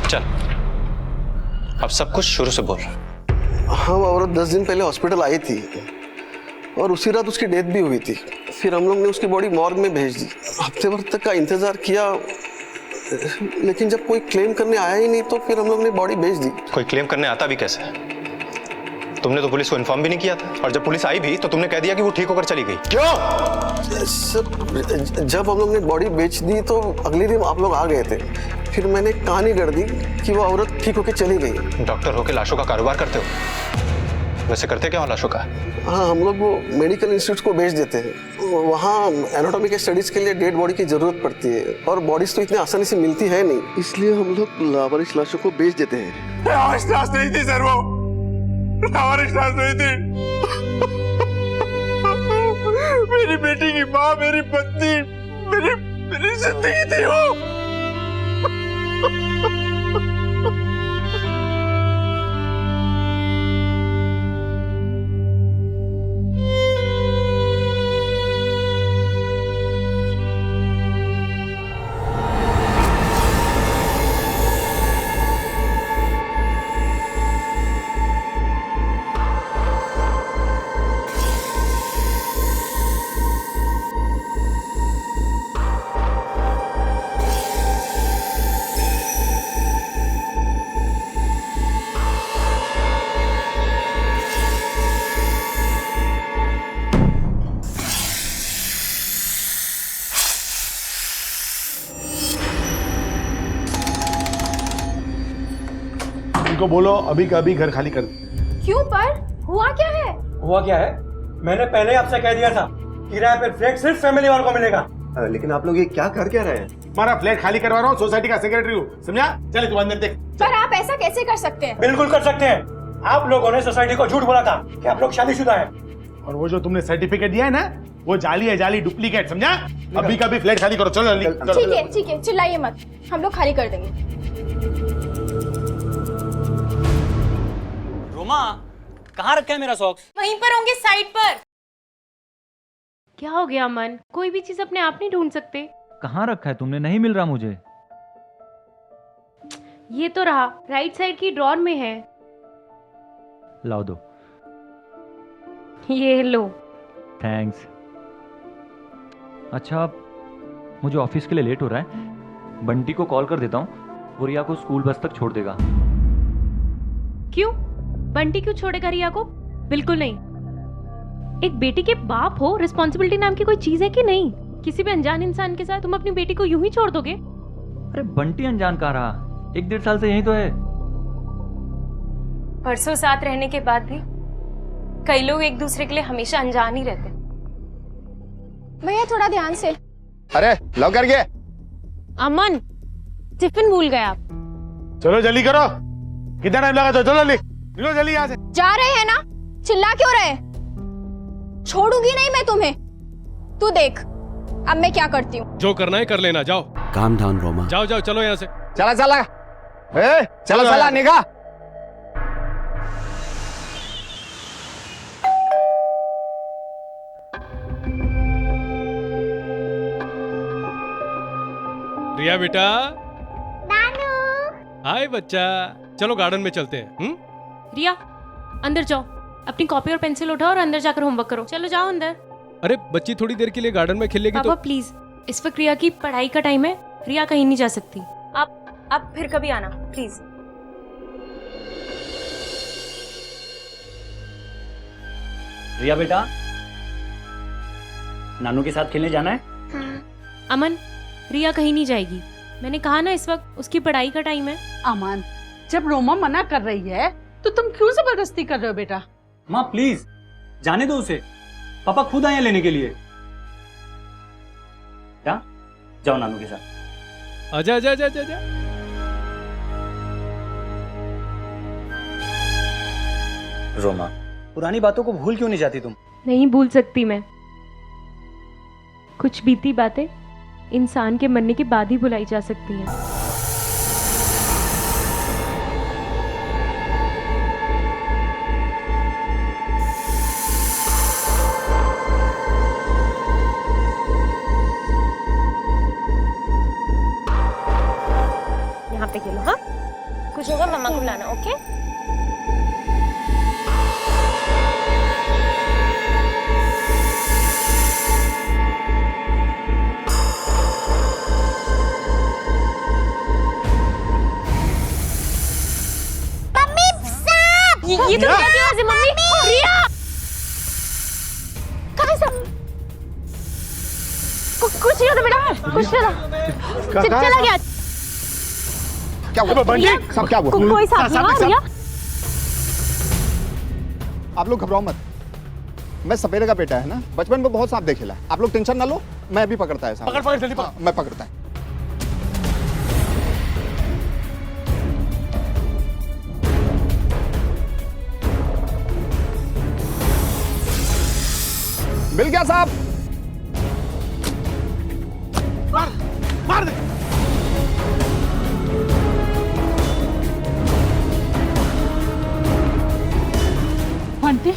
चल, अब सब कुछ शुरू से बोल। हाँ, वो औरत 10 दिन पहले हॉस्पिटल आई थी और उसी रात उसकी डेथ भी हुई थी। फिर हम लोग ने उसकी बॉडी मॉर्ग में भेज दी। हफ्ते भर तक का इंतजार किया, लेकिन जब कोई क्लेम करने आया ही नहीं तो फिर हम लोग ने बॉडी भेज दी। कोई क्लेम करने आता भी कैसे? तुमने तो पुलिस को इन्फॉर्म भी नहीं किया था, और जब पुलिस आई भी तो तुमने कह दिया कि वो ठीक होकर चली गई। क्यों? सर, जब हम लोग ने बॉडी बेच दी तो अगले दिन आप लोग आ गए थे। फिर मैंने कहानी गढ़ दी कि वो औरत ठीक होकर चली गई। डॉक्टर होकर लाशों का कारोबार करते हो? वैसे करते क्या हो लाशों का? हाँ, हम लोग वो मेडिकल इंस्टीट्यूट को भेज देते हैं। वहाँ एनाटॉमी के स्टडीज के लिए डेड बॉडी की जरूरत पड़ती है, और बॉडीज तो इतनी आसानी से मिलती है नहीं, इसलिए हम लोग लावारिस लाशों को भेज देते हैं। लावारिस लाश नहीं थी सर, वो लावारिस लाश नहीं थी। मेरी बेटी की माँ, मेरी पत्नी, मेरी जिंदगी थी वो। उनको बोलो अभी का अभी घर खाली कर दे। क्यों पर? हुआ क्या है? हुआ क्या है? मैंने पहले आपसे कह दिया था, किराए पे फ्लैट सिर्फ फैमिली वालों को मिलेगा। लेकिन आप लोग ये क्या कर क्या रहे हैं? हमारा फ्लैट खाली करवा रहा हूँ, सोसाइटी का सेक्रेटरी हूँ, समझा? चले तू अंदर देख। पर आप ऐसा कैसे कर सकते हैं? बिल्कुल कर सकते हैं। आप लोगों ने सोसाइटी को झूठ बोला था कि आप लोग शादीशुदा हैं। और वो जो तुमने सर्टिफिकेट दिया है ना, वो जाली है, जाली डुप्लीकेट, समझा? अभी का भी फ्लैट खाली करो, चलो जल्दी। ठीक है, चिल्लाइए मत, हम लोग खाली कर देंगे। रोमा, कहाँ रखा है मेरा सॉक्स? वहीं पर होंगे, साइड पर। क्या हो गया अमन? कोई भी चीज अपने आप नहीं ढूंढ सकते। कहाँ रखा है तुमने? नहीं मिल रहा मुझे। ये तो रहा, राइट साइड की ड्रॉर में है। लाओ दो। ये लो। थैंक्स। अच्छा, मुझे ऑफिस के लिए लेट हो रहा है, बंटी को कॉल कर देता हूँ, वो रिया को स्कूल बस तक छोड़ देगा। क्यों? बंटी क्यों छोड़ेगा रिया को? बिल्कुल नहीं। एक बेटी के बाप हो, रिस्पॉन्सिबिलिटी नाम की कोई चीज है कि नहीं? किसी भी अनजान इंसान के साथ तुम अपनी बेटी को यूं ही छोड़ दोगे? अरे बंटी अनजान कहाँ रहा, 1-1.5 साल से यही तो है। परसों साथ रहने के बाद भी कई लोग एक दूसरे के लिए हमेशा अनजान ही रहते। भैया थोड़ा ध्यान से। अरे लव कर गए। अमन, टिफिन भूल गए आप। चलो जल्दी करो, कितना टाइम लगा? तो चलो जल्दी निकलो, जल्दी यहाँ से। जा रहे हैं ना, चिल्ला क्यों रहे? छोड़ूंगी नहीं मैं तुम्हें। तू देख अब मैं क्या करती हूँ। जो करना है कर लेना, जाओ। Calm down Roma. जाओ जाओ, चलो यहाँ से। चला चला निगाह। रिया बेटा। हाय बच्चा, चलो गार्डन में चलते हैं। रिया, अंदर जाओ, अपनी कॉपी और पेंसिल उठाओ और अंदर जाकर होमवर्क करो। चलो जाओ अंदर। अरे बच्ची थोड़ी देर के लिए गार्डन में खेलेगी पापा तो। प्लीज, इस वक्त रिया की पढ़ाई का टाइम है, रिया कहीं नहीं जा सकती। आप फिर कभी आना प्लीज। रिया बेटा, नानू के साथ खेलने जाना है? अमन, रिया कहीं नहीं जाएगी। मैंने कहा ना, इस वक्त उसकी पढ़ाई का टाइम है। अमन, जब रोमा मना कर रही है तो तुम क्यों जबरदस्ती कर रहे हो बेटा? माँ प्लीज जाने दो उसे, पापा खुद आए हैं लेने के लिए। क्या? जाओ नानू के साथ। आजा आजा आजा आजा। रोमा, पुरानी बातों को भूल क्यों नहीं जाती तुम? नहीं भूल सकती मैं। कुछ बीती बातें इंसान के मरने के बाद ही भुलाई जा सकती हैं। यहाँ पे खेलो। हाँ, कुछ होगा मम्मा को बुलाना। ओके? कुछ नहीं होता बेटा, कुछ नहीं होता। चला गया। क्या हुआ बंटी? सब क्या हुआ? कोई साथ नहीं रिया। आप लोग घबराओ मत, मैं सपेरे का बेटा है ना, बचपन में बहुत सांप देखेला। आप लोग टेंशन ना लो, मैं भी पकड़ता है सांप। पकड़ जल्दी पकड़। मैं पकड़ता है। मिल गया साहब। मार दे। बंटी,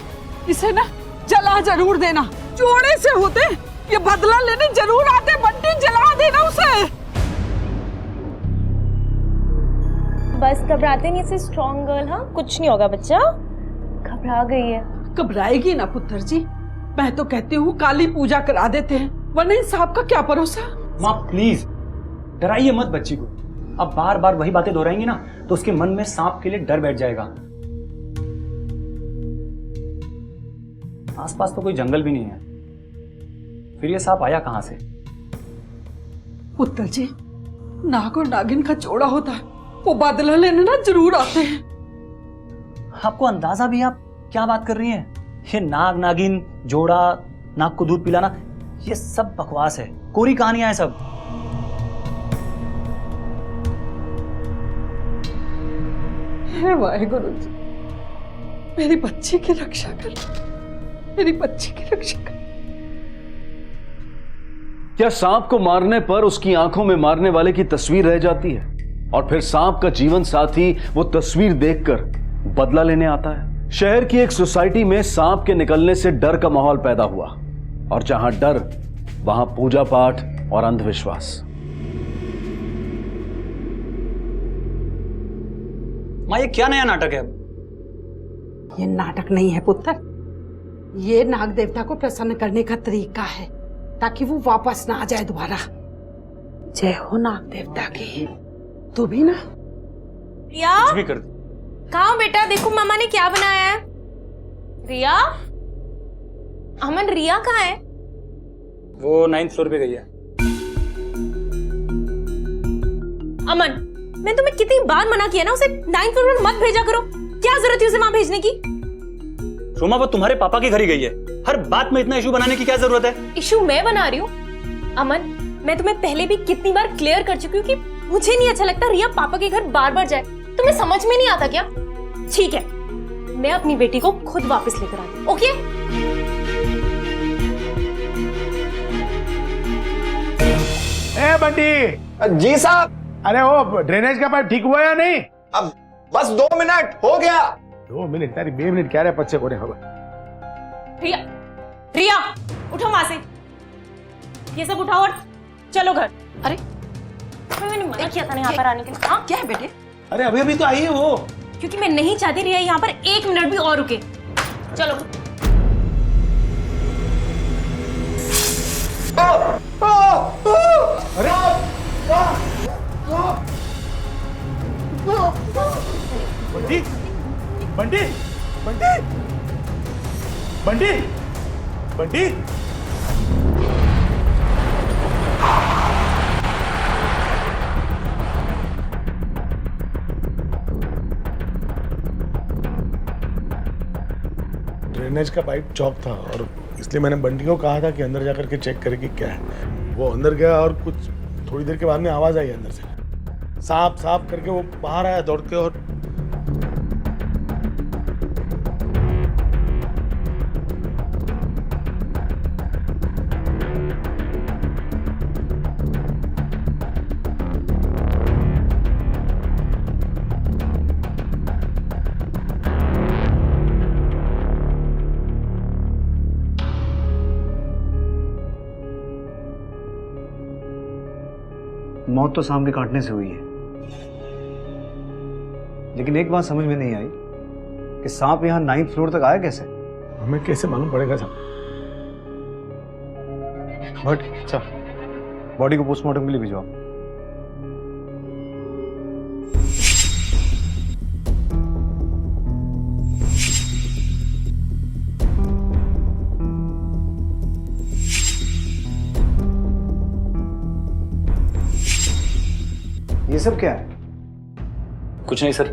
इसे ना जला जरूर देना। जोड़े से होते ये बदला लेने जरूर आते। बंटी जला देना उसे। बस घबराते नहीं से स्ट्रॉन्ग गर्ल। हाँ कुछ नहीं होगा बच्चा, घबरा गई है। घबराएगी ना पुत्र जी, मैं तो कहती हूँ काली पूजा करा देते हैं, वरना इन सांप का क्या भरोसा। माँ प्लीज डराइए मत बच्ची को। अब बार बार वही बातें दोहराएंगी ना तो उसके मन में सांप के लिए डर बैठ जाएगा। आसपास तो कोई जंगल भी नहीं है, फिर ये सांप आया कहां से? पुत्र जी, नाग और नागिन का जोड़ा होता है, वो बदला लेने ना जरूर आते हैं। आपको अंदाजा भी, आप क्या बात कर रही हैं? ये नाग नागिन जोड़ा, नाग को दूध पिलाना, ये सब बकवास है, कोरी कहानियां हैं सब। हे वाहेगुरु जी, मेरी बच्ची की रक्षा कर, मेरी बच्ची की रक्षा कर। क्या सांप को मारने पर उसकी आंखों में मारने वाले की तस्वीर रह जाती है और फिर सांप का जीवन साथी वो तस्वीर देखकर बदला लेने आता है? शहर की एक सोसाइटी में सांप के निकलने से डर का माहौल पैदा हुआ और जहां डर वहां पूजा पाठ और अंधविश्वास। माँ ये क्या नया नाटक है? ये नाटक नहीं है पुत्र, ये नाग देवता को प्रसन्न करने का तरीका है ताकि वो वापस ना आ जाए दोबारा। जय हो नाग देवता की। तू भी ना रिया कुछ भी कर दी। कहाँ बेटा, देखो मामा ने क्या बनाया है। रिया, अमन रिया कहाँ है? वो 9th फ्लोर पे गई है। अमन, मैं तुम्हें कितनी बार मना किया ना, उसे 9th फ्लोर पर मत भेजा करो। क्या जरूरत है उसे वहां भेजने की? रोमा वो तुम्हारे पापा के घर ही गई है, हर बात में इतना इशू बनाने की क्या जरूरत है? इशू मैं बना रही हूँ? अमन, मैं तुम्हें पहले भी कितनी बार क्लियर कर चुकी हूँ कि मुझे नहीं अच्छा लगता रिया पापा के घर बार बार जाए। तुम्हें समझ में नहीं आता क्या? ठीक है, मैं अपनी बेटी को खुद वापस लेकर आती हूँ। ओके? ए बंटी जी साहब। अरे वो ड्रेनेज का पाइप ठीक हुआ या नहीं? अब बस 2 मिनट हो गया। 2 मिनट तारी 2 मिनट क्या रहे पच्चे को रिया, रिया उठो वहां से, ये सब उठाओ और चलो घर। अरे मैंने मना किया था ना यहाँ पर आने के लिए। हाँ क्या है बेटे? अरे अभी अभी तो आई है वो। क्योंकि मैं नहीं चाहती रिया यहाँ पर 1 मिनट भी और रुके। चलो। अरे बंटी बंटी बंटी बंटी बंटी ड्रेनेज का पाइप चौक था और इसलिए मैंने बंटी को कहा था कि अंदर जाकर के चेक करे कि क्या है। वो अंदर गया और कुछ थोड़ी देर के बाद में आवाज आई अंदर से, सांप सांप करके वो बाहर आया दौड़ के। और मौत तो सांप के काटने से हुई है, लेकिन एक बात समझ में नहीं आई कि सांप यहाँ 9th फ्लोर तक आया कैसे? हमें कैसे मालूम पड़ेगा साहब? बट अच्छा, बॉडी को पोस्टमार्टम के लिए भिजवाओ। सब क्या है? कुछ नहीं सर,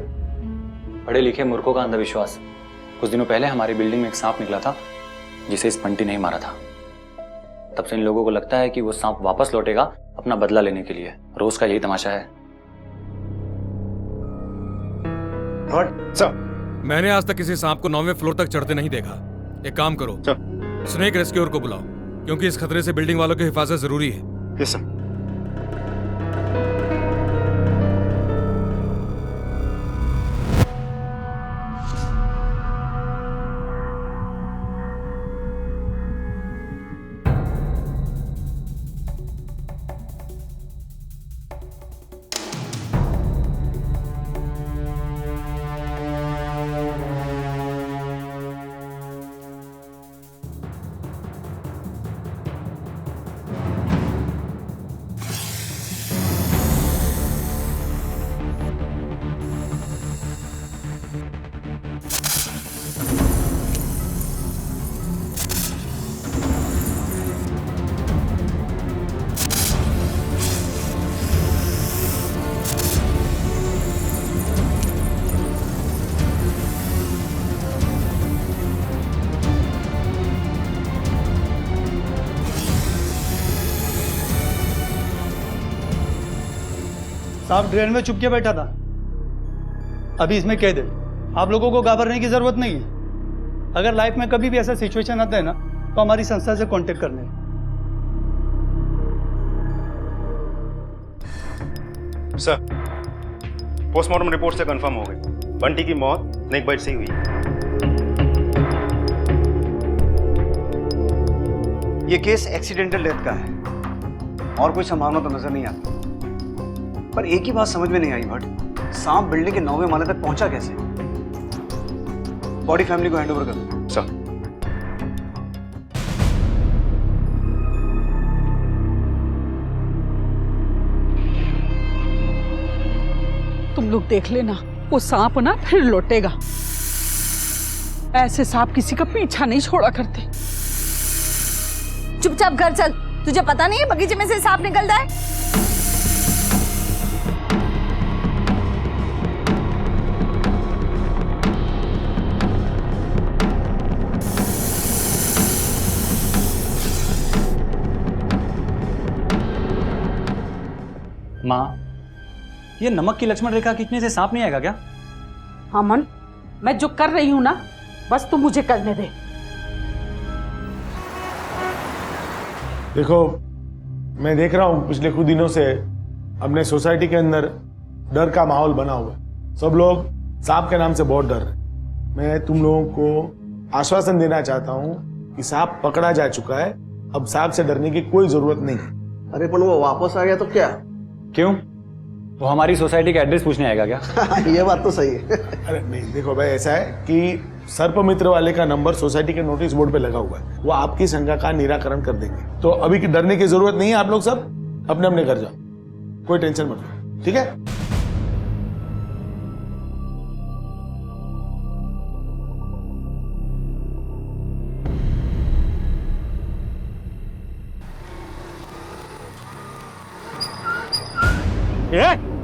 पढ़े लिखे मूर्खों का अंधविश्वास। कुछ दिनों पहले हमारी बिल्डिंग में एक सांप निकला था जिसे इस बंटी ने ही मारा था। तब से इन लोगों को लगता है कि वो सांप वापस लौटेगा अपना बदला लेने के लिए। रोज का यही तमाशा है। सर, मैंने आज तक किसी सांप को 9वें फ्लोर तक चढ़ते नहीं देखा। एक काम करो, स्नेक रेस्क्यूअर को बुलाओ, क्योंकि इस खतरे से बिल्डिंग वालों की हिफाजत जरूरी है। Yes sir. सांप ड्रेन में चुप के बैठा था, अभी इसमें कैद है। आप लोगों को घबराने की जरूरत नहीं है। अगर लाइफ में कभी भी ऐसा सिचुएशन आता है ना, तो हमारी संस्था से कांटेक्ट कर लें। सर, पोस्टमार्टम रिपोर्ट से कंफर्म हो गई, बंटी की मौत स्नेक बाइट से ही हुई। ये केस एक्सीडेंटल डेथ का है और कोई संभावना तो नजर नहीं आती। पर एक ही बात समझ में नहीं आई भट्ट, सांप बिल्डिंग के 9वें माले तक पहुंचा कैसे? बॉडी फैमिली को हैंडओवर कर दो। सर। तुम लोग देख लेना, वो सांप ना फिर लौटेगा। ऐसे सांप किसी का पीछा नहीं छोड़ा करते। चुपचाप घर चल, तुझे पता नहीं है बगीचे में से सांप निकलता है? माँ, ये नमक की लक्ष्मण रेखा खींचने से सांप नहीं आएगा क्या? अमन, मैं जो कर रही हूं ना, बस तू मुझे करने दे। देखो, मैं देख रहा हूँ पिछले कुछ दिनों से अपने सोसाइटी के अंदर डर का माहौल बना हुआ है। सब लोग सांप के नाम से बहुत डर रहे। मैं तुम लोगों को आश्वासन देना चाहता हूँ कि सांप पकड़ा जा चुका है, अब सांप से डरने की कोई जरूरत नहीं। अरे पर वो वापस आ गया तो क्या? क्यों? वो हमारी सोसाइटी का एड्रेस पूछने आएगा क्या? ये बात तो सही है। अरे नहीं, देखो भाई, ऐसा है कि सर्प मित्र वाले का नंबर सोसाइटी के नोटिस बोर्ड पे लगा हुआ है, वो आपकी शंका का निराकरण कर देंगे। तो अभी की डरने की जरूरत नहीं है, आप लोग सब अपने अपने घर जाओ, कोई टेंशन मत लो, ठीक है?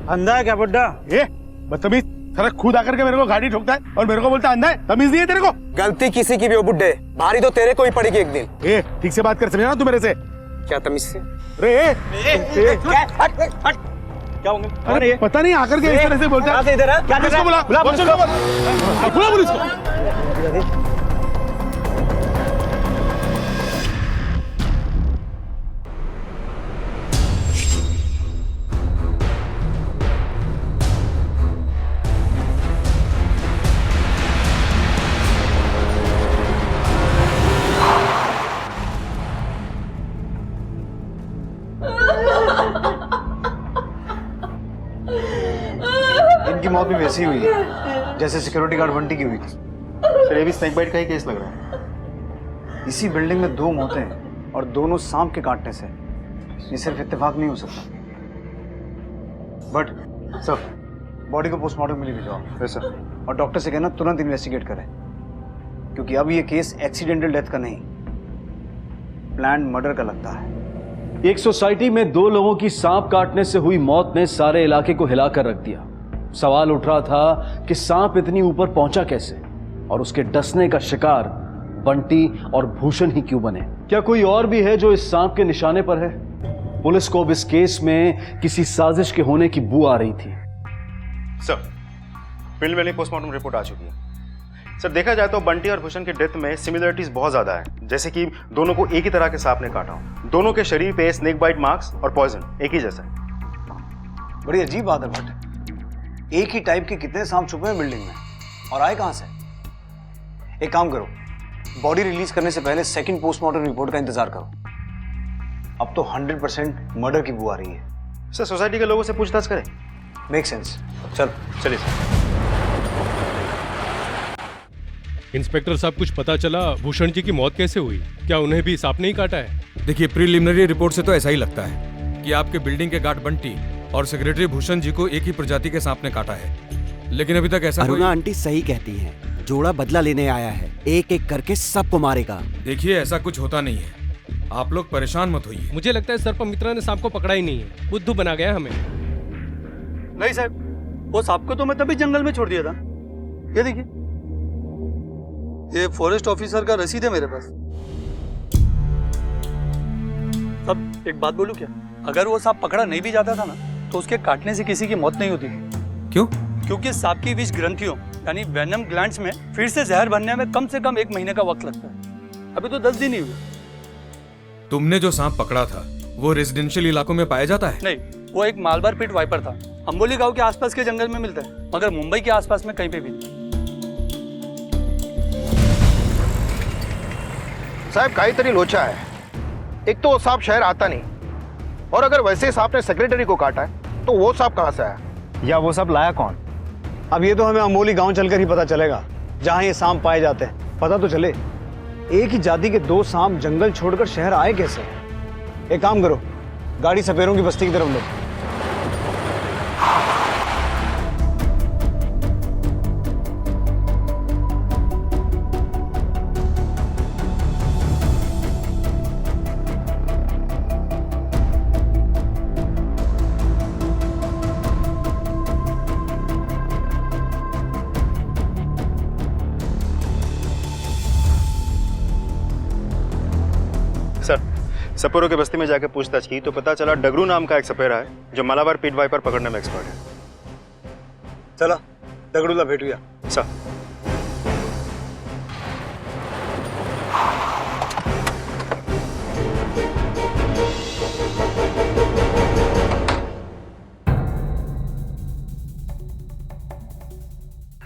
अंधा है क्या बुड्ढा? बदतमीज, सारा खुद आकर के मेरे को गाड़ी ठोकता है और मेरे को बोलता है अंधा है। तमीज नहीं है तेरे को? गलती किसी की भी हो बुड्ढे, भारी तो तेरे को ही पड़ेगी एक दिन। ठीक से बात कर, समझा ना तू मेरे से? क्या तमीज से? क्या होंगे? अरे पता नहीं, आकर के इस तरह से बोलता है। इधर क्या पुलिस को बुला, बुला पुलिस को। इनकी मौत भी वैसी हुई है जैसे सिक्योरिटी गार्ड बंटी की हुई थी। सर, ये भी स्नेक बाइट का ही केस लग रहा है। इसी बिल्डिंग में 2 मौतें हैं और दोनों सांप के काटने से। ये सिर्फ इत्तेफाक नहीं हो सकता। बट सर, बॉडी को पोस्टमार्टम के लिए भिजवाओ। सर, और डॉक्टर से कहना तुरंत इन्वेस्टिगेट करें, क्योंकि अब ये केस एक्सीडेंटल डेथ का नहीं, प्लान्ड मर्डर का लगता है। एक सोसाइटी में 2 लोगों की सांप काटने से हुई मौत ने सारे इलाके को हिलाकर रख दिया। सवाल उठ रहा था कि सांप इतनी ऊपर पहुंचा कैसे और उसके डसने का शिकार बंटी और भूषण ही क्यों बने। क्या कोई और भी है जो इस सांप के निशाने पर है? पुलिस को अब इस केस में किसी साजिश के होने की बू आ रही थी। सर, प्रिलिमिनरी पोस्टमार्टम रिपोर्ट आ चुकी है। सर, देखा जाए तो बंटी और भूषण के डेथ में सिमिलरिटीज बहुत ज्यादा है, जैसे कि दोनों को एक ही तरह के सांप ने काटा हो। दोनों के शरीर पे स्नेक बाइट मार्क्स और पॉइजन एक ही जैसा है। बड़ी अजीब बात है भट्ट, एक ही टाइप के कितने सांप छुपे हैं बिल्डिंग में और आए कहां से? एक काम करो, बॉडी रिलीज करने से पहले सेकंड पोस्टमार्टम रिपोर्ट का इंतजार करो। अब तो 100% मर्डर की बू आ रही है। सर, सोसाइटी के लोगों से पूछताछ करें। Make sense. चल चलिए सर। इंस्पेक्टर साहब, कुछ पता चला भूषण जी की मौत कैसे हुई? क्या उन्हें भी सांप नहीं काटा है? देखिए, प्रीलिमिनरी रिपोर्ट से तो ऐसा ही लगता है कि आपके बिल्डिंग के गार्ड बंटी और सेक्रेटरी भूषण जी को एक ही प्रजाति के सांप ने काटा है, लेकिन अभी तक ऐसा अरुणा आंटी सही कहती हैं, जोड़ा बदला लेने आया है, एक एक करके सबको मारेगा। देखिए, ऐसा कुछ होता नहीं है, आप लोग परेशान मत होइए। मुझे लगता है सर्पमित्रा ने सांप को पकड़ा ही नहीं है, बुद्धू बना गया हमें। नहीं साहब, वो सांप को तो मैं तभी जंगल में छोड़ दिया था। ये देखिए, ये फॉरेस्ट ऑफिसर का रसीद है मेरे पास। सब एक बात बोलूं क्या, अगर वो सांप पकड़ा नहीं भी जाता था ना, तो उसके काटने से किसी की मौत नहीं होती थी। क्यों? क्योंकि सांप की विष ग्रंथियों यानी वेनम ग्लैंड्स में फिर से जहर बनने में कम से कम 1 महीने का वक्त लगता है। अभी तो 10 दिन ही हुए। तुमने जो सांप पकड़ा था वो रेजिडेंशियल इलाकों में पाया जाता है? नहीं, वो एक मालबार पिट वाइपर था। अंबोली गांव के आसपास के जंगल में मिलता है, मगर मुंबई के आसपास में कहीं पे भी नहीं। साहब, काहीतरी लोचा है। एक तो वो सांप शहर आता नहीं, और अगर वैसे सांप ने सेक्रेटरी को काटा है तो वो सांप कहां से आया? या वो सांप लाया कौन? अब ये तो हमें अंबोली गांव चलकर ही पता चलेगा, जहां ये सांप पाए जाते हैं। पता तो चले, एक ही जाति के 2 सांप जंगल छोड़कर शहर आए कैसे? एक काम करो, गाड़ी सपेरों की बस्ती की तरफ लो। सर, सपेरों के बस्ती में जाकर पूछताछ की तो पता चला डगरू नाम का एक सपेरा है जो मालाबार पीट वाइपर पकड़ने में एक्सपर्ट है। चला डगरूला भेट गया। सर,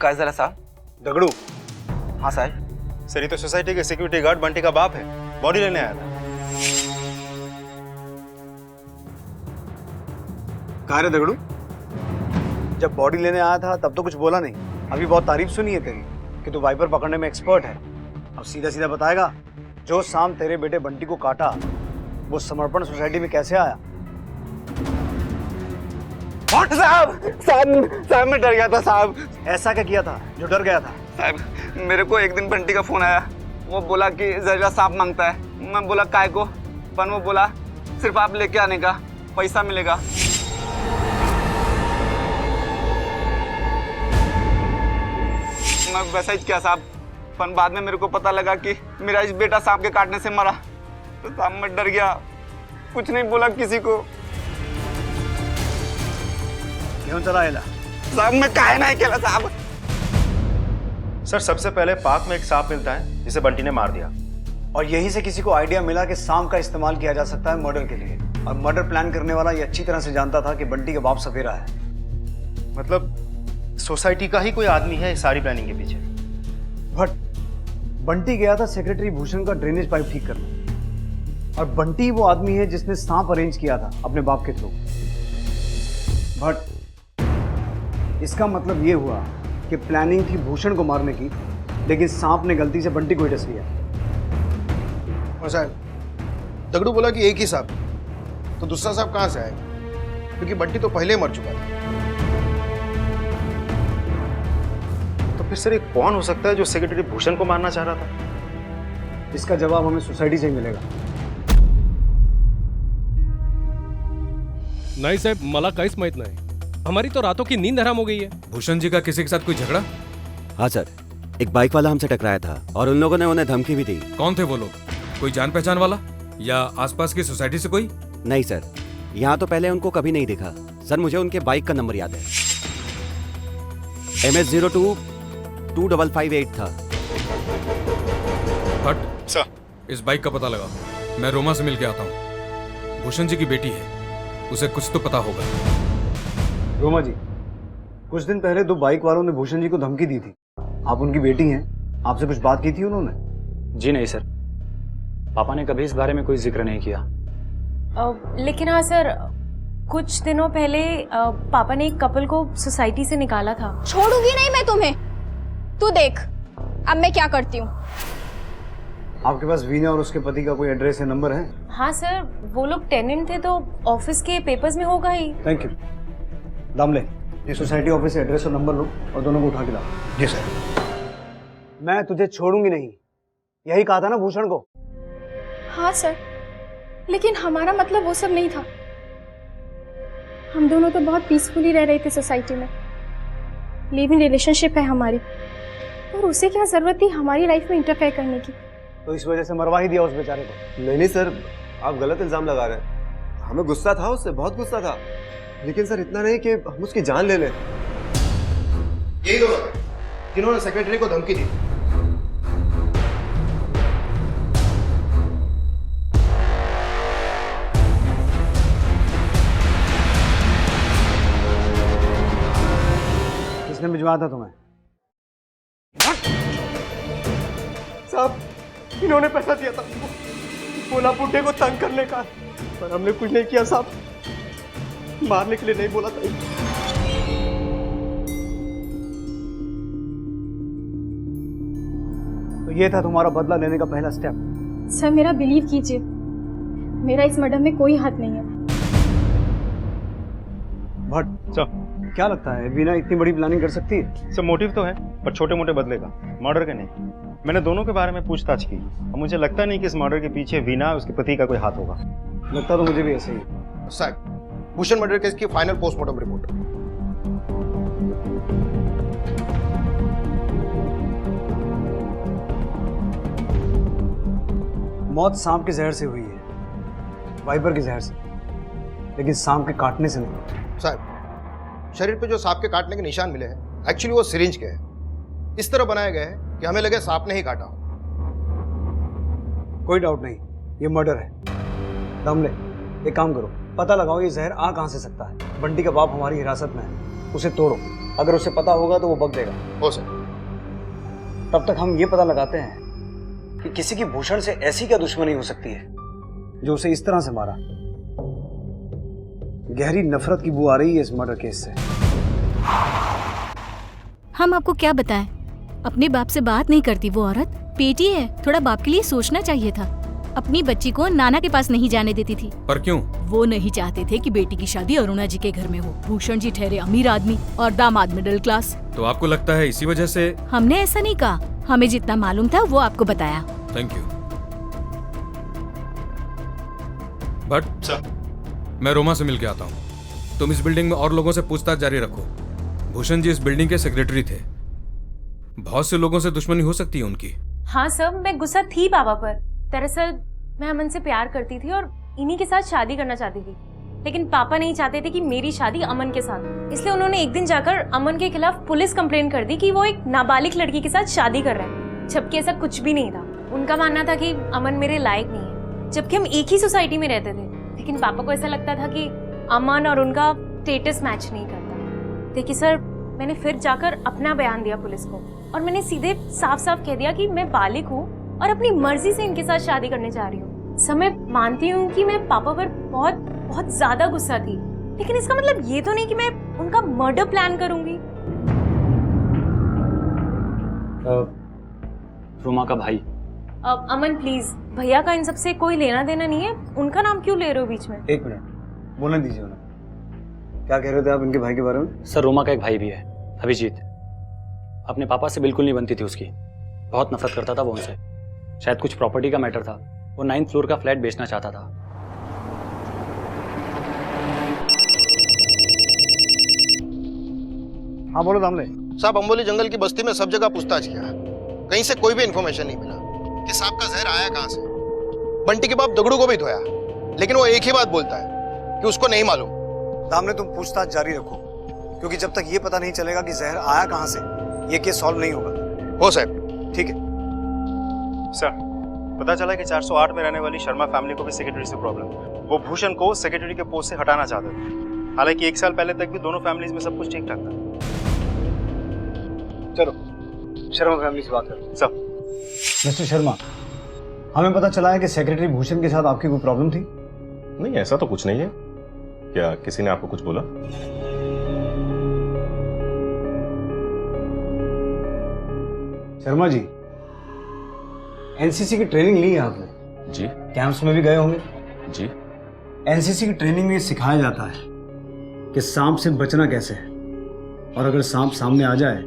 काय झालं साहब? दगड़ू। हाँ साहब। सर, ये तो सोसाइटी के सिक्योरिटी गार्ड बंटी का बाप है, बॉडी लेने आया था। कहाँ रे दगड़ू? जब बॉडी लेने आया था तब तो कुछ बोला नहीं, अभी बहुत तारीफ सुनी है तेरी कि तू वाइपर पकड़ने में एक्सपर्ट है। अब सीधा सीधा बताएगा, जो सांप तेरे बेटे बंटी को काटा वो समर्पण सोसाइटी में कैसे आया? साहब मैं डर गया था साहब। ऐसा क्या किया था जो डर गया था? साहब, मेरे को एक दिन बंटी का फोन आया, वो बोला कि जहरीला सांप मांगता है। मैं बोला काय को, पर वो बोला सिर्फ आप लेके आने का, पैसा मिलेगा। मैं वैसा ही किया साहब, पर बाद में मेरे को पता लगा कि मेरा इस बेटा सांप के काटने से मरा। तो साहब मैं डर गया, कुछ नहीं बोला किसी को। क्यों चला एला? साहब मैं काहे नहीं केला साहब। सर, सबसे पहले पार्क में एक सांप मिलता है जिसे बंटी ने मार दिया, और यहीं से किसी को आइडिया मिला कि सांप का इस्तेमाल किया जा सकता है मर्डर के लिए। और मर्डर प्लान करने वाला ये अच्छी तरह से जानता था कि बंटी के बाप सपेरा है। मतलब सोसाइटी का ही कोई आदमी है इस सारी प्लानिंग के पीछे। बट बंटी गया था सेक्रेटरी भूषण का ड्रेनेज पाइप ठीक करने, और बंटी वो आदमी है जिसने सांप अरेंज किया था अपने बाप के थ्रू। बट इसका मतलब ये हुआ कि प्लानिंग थी भूषण को मारने की, लेकिन सांप ने गलती से बंटी को ही डस लिया। और साहब, दगड़ू बोला कि एक ही सांप, तो दूसरा सांप कहां से आएगा? क्योंकि बंटी तो पहले मर चुका था। तो फिर सर, ये कौन हो सकता है जो सेक्रेटरी भूषण को मारना चाह रहा था? इसका जवाब हमें सोसाइटी से ही मिलेगा। नाही साहेब, मला काहीच माहित नाही. हमारी तो रातों की नींद हराम हो गई है. भूषण जी का किसी के साथ कोई झगड़ा? हाँ सर, एक बाइक वाला हमसे टकराया था और उन लोगों ने उन्हें धमकी भी दी. कौन थे वो लोग? कोई जान पहचान वाला या आसपास की सोसाइटी से कोई? नहीं सर, यहाँ तो पहले उनको कभी नहीं दिखा. सर मुझे उनके बाइक का नंबर याद है, MS022558 था. हट सर, इस बाइक का पता लगा. मैं रोमा से मिल के आता हूँ. भूषण जी की बेटी है, उसे कुछ तो पता होगा. रोमा जी, कुछ दिन पहले 2 बाइक वालों ने भूषण जी को धमकी दी थी. आप उनकी बेटी हैं, आपसे कुछ बात की थी उन्होंने? जी नहीं सर, पापा ने कभी इस बारे में कोई जिक्र नहीं किया. लेकिन हाँ सर, कुछ दिनों पहले पापा ने एक कपल को सोसाइटी से निकाला था. छोड़ूंगी नहीं मैं तुम्हें. तू देख अब मैं क्या करती हूँ. आपके पास वीना और उसके पति का कोई एड्रेस या नंबर है? हाँ सर, वो लोग टेनेंट थे तो ऑफिस के पेपर्स में होगा ही. Thank you. दामले, ये सोसाइटी ऑफिस से एड्रेस और नंबर लो और दोनों को उठा के लाओ. जी सर. मैं तुझे छोड़ूंगी नहीं, यही कहा था ना भूषण को? हाँ सर, लेकिन हमारा मतलब वो सब नहीं था. हम दोनों तो बहुत पीसफुली रह रहे थे सोसाइटी में. लिव इन रिलेशनशिप है हमारी, और उसे क्या जरूरत थी हमारी लाइफ में इंटरफेयर करने की? तो इस वजह से मरवा ही दिया उस बेचारे को? नहीं सर, आप गलत इल्जाम लगा रहे हैं. हमें गुस्सा था उससे, बहुत गुस्सा था, लेकिन सर इतना नहीं कि हम उसकी जान ले लें. यही लोग जिन्होंने सेक्रेटरी को धमकी दी. किसने भिजवाया था तुम्हें? साहब, इन्होंने पैसा दिया था, बोला बुड्ढे को तंग करने का, पर हमने कुछ नहीं किया साहब. मारने के लिए नहीं बोला था. तो ये था तुम्हारा बदला लेने का पहला स्टेप? सर मेरा बिलीव कीजिए, मेरा इस मर्डर में कोई हाथ नहीं है. बट क्या लगता है वीना इतनी बड़ी प्लानिंग कर सकती है? सब मोटिव तो है, पर छोटे मोटे बदले का, मर्डर का नहीं. मैंने दोनों के बारे में पूछताछ की और मुझे लगता नहीं कि इस मर्डर के पीछे वीना और उसके पति का कोई हाथ होगा. लगता तो मुझे भी ऐसे ही. साहब, भूषण मर्डर केस की फाइनल पोस्टमार्टम रिपोर्ट. मौत सांप के जहर से हुई है, वाइपर के जहर से, लेकिन सांप के काटने से नहीं. साहब, शरीर पे जो सांप के काटने के निशान मिले हैं, एक्चुअली वो सिरिंज के हैं. इस तरह बनाए गए हैं कि हमें लगे सांप ने ही काटा हो. कोई डाउट नहीं, ये मर्डर है. दमले, एक काम करो, पता लगाओ ये जहर आ कहां से सकता है. बंटी का बाप हमारी हिरासत में है, उसे तोड़ो. अगर उसे पता होगा तो वो बक देगा. हो सर. तब तक हम ये पता लगाते हैं कि किसी की भूषण से ऐसी क्या दुश्मनी हो सकती है जो उसे इस तरह से मारा. गहरी नफरत की बू आ रही है इस मर्डर केस से. हम आपको क्या बताएं, अपने बाप से बात नहीं करती वो औरत. बेटी है, थोड़ा बाप के लिए सोचना चाहिए था. अपनी बच्ची को नाना के पास नहीं जाने देती थी. पर क्यों? वो नहीं चाहते थे कि बेटी की शादी अरुणा जी के घर में हो. भूषण जी ठहरे अमीर आदमी और दामाद मिडिल क्लास. तो आपको लगता है इसी वजह से? हमने ऐसा नहीं कहा, हमें जितना मालूम था वो आपको बताया. Thank you. बट मैं रोमा से मिल के आता हूँ. तुम इस बिल्डिंग में और लोगों से पूछताछ जारी रखो. भूषण जी इस बिल्डिंग के सेक्रेटरी थे, बहुत से लोगों से दुश्मनी हो सकती है उनकी. हाँ सर, मैं गुस्सा थी पापा पर. दरअसल मैं अमन से प्यार करती थी और इन्हीं के साथ शादी करना चाहती थी, लेकिन पापा नहीं चाहते थे कि मेरी शादी अमन के साथ. इसलिए उन्होंने एक दिन जाकर अमन के खिलाफ पुलिस कंप्लेन कर दी कि वो एक नाबालिग लड़की के साथ शादी कर रहा है, जबकि ऐसा कुछ भी नहीं था. उनका मानना था कि अमन मेरे लायक नहीं है, जबकि हम एक ही सोसाइटी में रहते थे. लेकिन पापा को ऐसा लगता था कि अमन और उनका स्टेटस मैच नहीं करता. देखिए सर, मैंने फिर जाकर अपना बयान दिया पुलिस को और मैंने सीधे साफ साफ कह दिया कि मैं बालिग हूँ और अपनी मर्जी से इनके साथ शादी करने जा रही हूँ. सर, मैं मानती हूँ कि मैं पापा पर बहुत बहुत ज्यादा गुस्सा थी, लेकिन इसका मतलब ये तो नहीं कि मैं उनका मर्डर प्लान करूंगी. रोमा का भाई. अमन प्लीज, भैया का इन सबसे कोई लेना देना नहीं है. उनका नाम क्यों ले रहे हो बीच में? एक मिनट, बोलने दीजिए उन्हें. क्या कह रहे थे आप इनके भाई के बारे में? सर, रोमा का एक भाई भी है, अभिजीत. अपने पापा से बिल्कुल नहीं बनती थी उसकी, बहुत नफरत करता था वो उनसे. शायद कुछ प्रॉपर्टी का मैटर था, वो 9th फ्लोर का फ्लैट बेचना चाहता था. हाँ बोलो दामले। साहब अम्बोली जंगल की बस्ती में सब जगह पूछताछ किया, कहीं से कोई भी इन्फॉर्मेशन नहीं मिला कि सांप का जहर आया कहाँ से। बंटी के बाप दगड़ू को भी धोया, लेकिन वो एक ही बात बोलता है कि उसको नहीं मालूम। दामले तुम पूछताछ जारी रखो, क्योंकि जब तक ये पता नहीं चलेगा कि जहर आया कहाँ से, ये केस सॉल्व नहीं होगा। हो साहब। ठीक है सर, पता चला कि 408 में रहने वाली शर्मा फैमिली को भी सेक्रेटरी से प्रॉब्लम है। वो भूषण को सेक्रेटरी के पोस्ट से हटाना चाहते थे। हालांकि 1 साल पहले तक भी दोनों फैमिलीज में सब कुछ ठीक ठाक था। चलो शर्मा फैमिली से बात करते। सर। मिस्टर शर्मा, हमें पता चला है कि सेक्रेटरी भूषण के साथ आपकी कोई प्रॉब्लम थी। नहीं, ऐसा तो कुछ नहीं है। क्या किसी ने आपको कुछ बोला? शर्मा जी, एनसीसी की ट्रेनिंग ली है आपने? जी। कैंप्स में भी गए होंगे? जी। एनसीसी की ट्रेनिंग में सिखाया जाता है कि सांप से बचना कैसे है, और अगर सांप सामने आ जाए